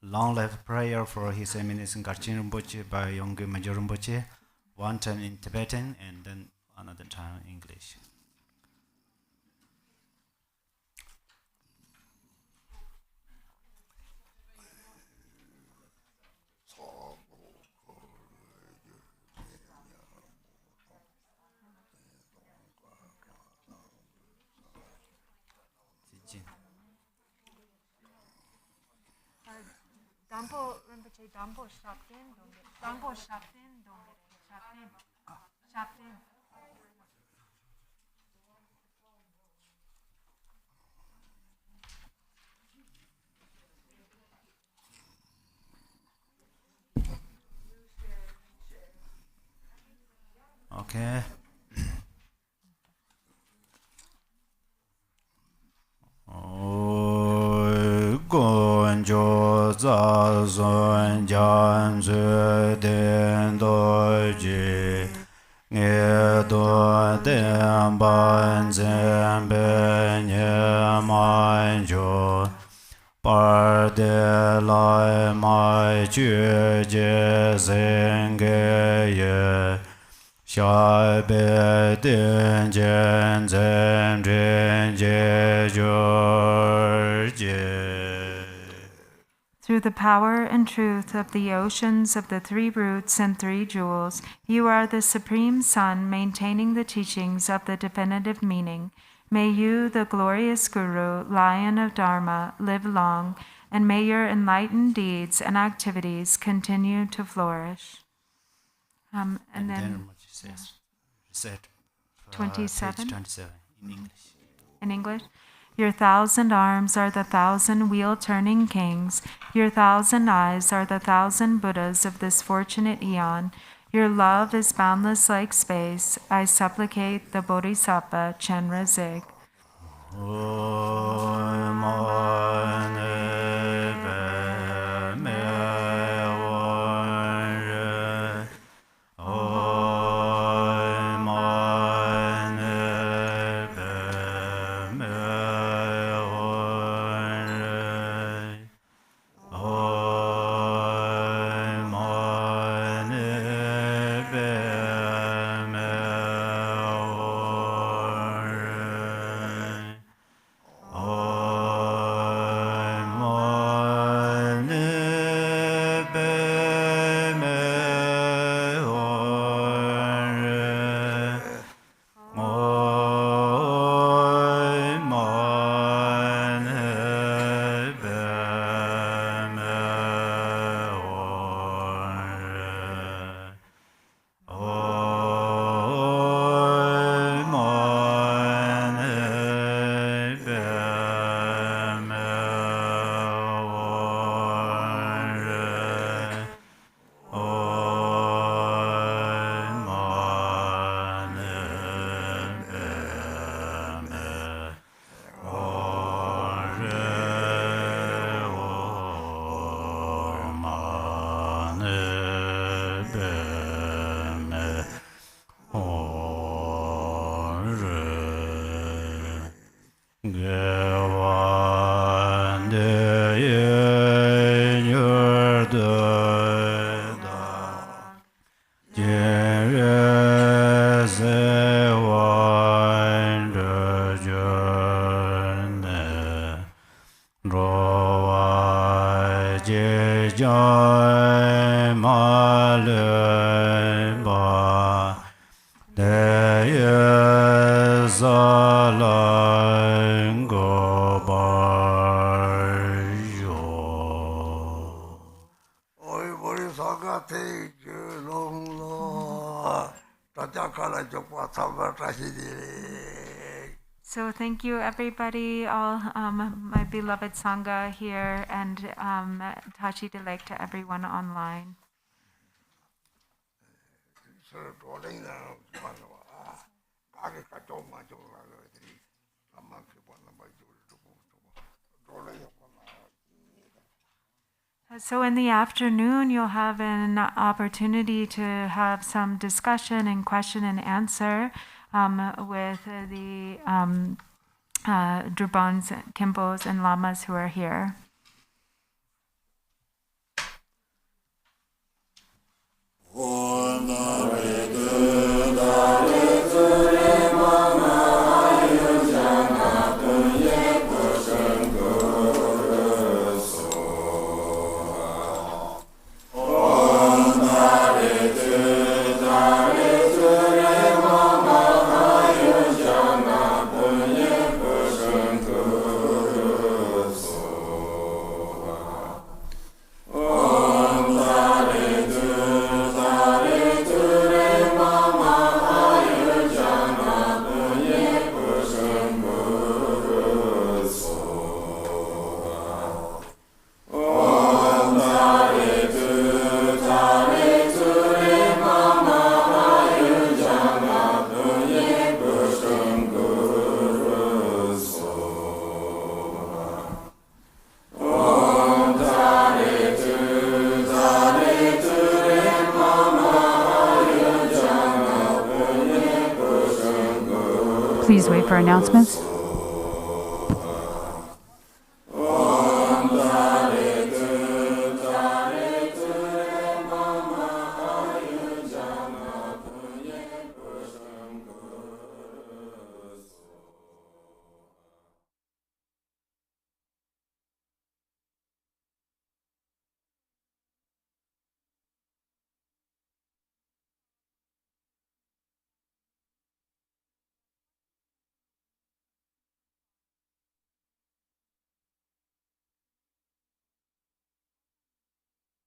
long life prayer for His Eminence Garchen Rinpoche by Yongge Major Rinpoche, one time in Tibetan and then another time in English. Dampo Rinpoche, Dampo Shapten, Dampo Shapten, Shapten. Okay. Gonjo za zon jan zu den do ji nge do den ban zen be nye man jo par de lai mai ju je zen ge ye sha be den jen zen jen je jor je. Through the power and truth of the oceans of the three roots and three jewels, you are the Supreme Sun, maintaining the teachings of the definitive meaning. May you, the glorious Guru, Lion of Dharma, live long, and may your enlightened deeds and activities continue to flourish. And then Said 27? page 27 in English. In English? Your 1,000 arms are the 1,000 wheel-turning kings. Your 1,000 eyes are the 1,000 Buddhas of this fortunate eon. Your love is boundless like space. I supplicate the Bodhisattva Chenra Zig. So thank you, everybody, all my beloved Sangha here, and Tachi Delek to everyone online. So in the afternoon, you'll have an opportunity to have some discussion and question and answer with the Drubans, Kimbos, and Lamas who are here. Please wait for announcements.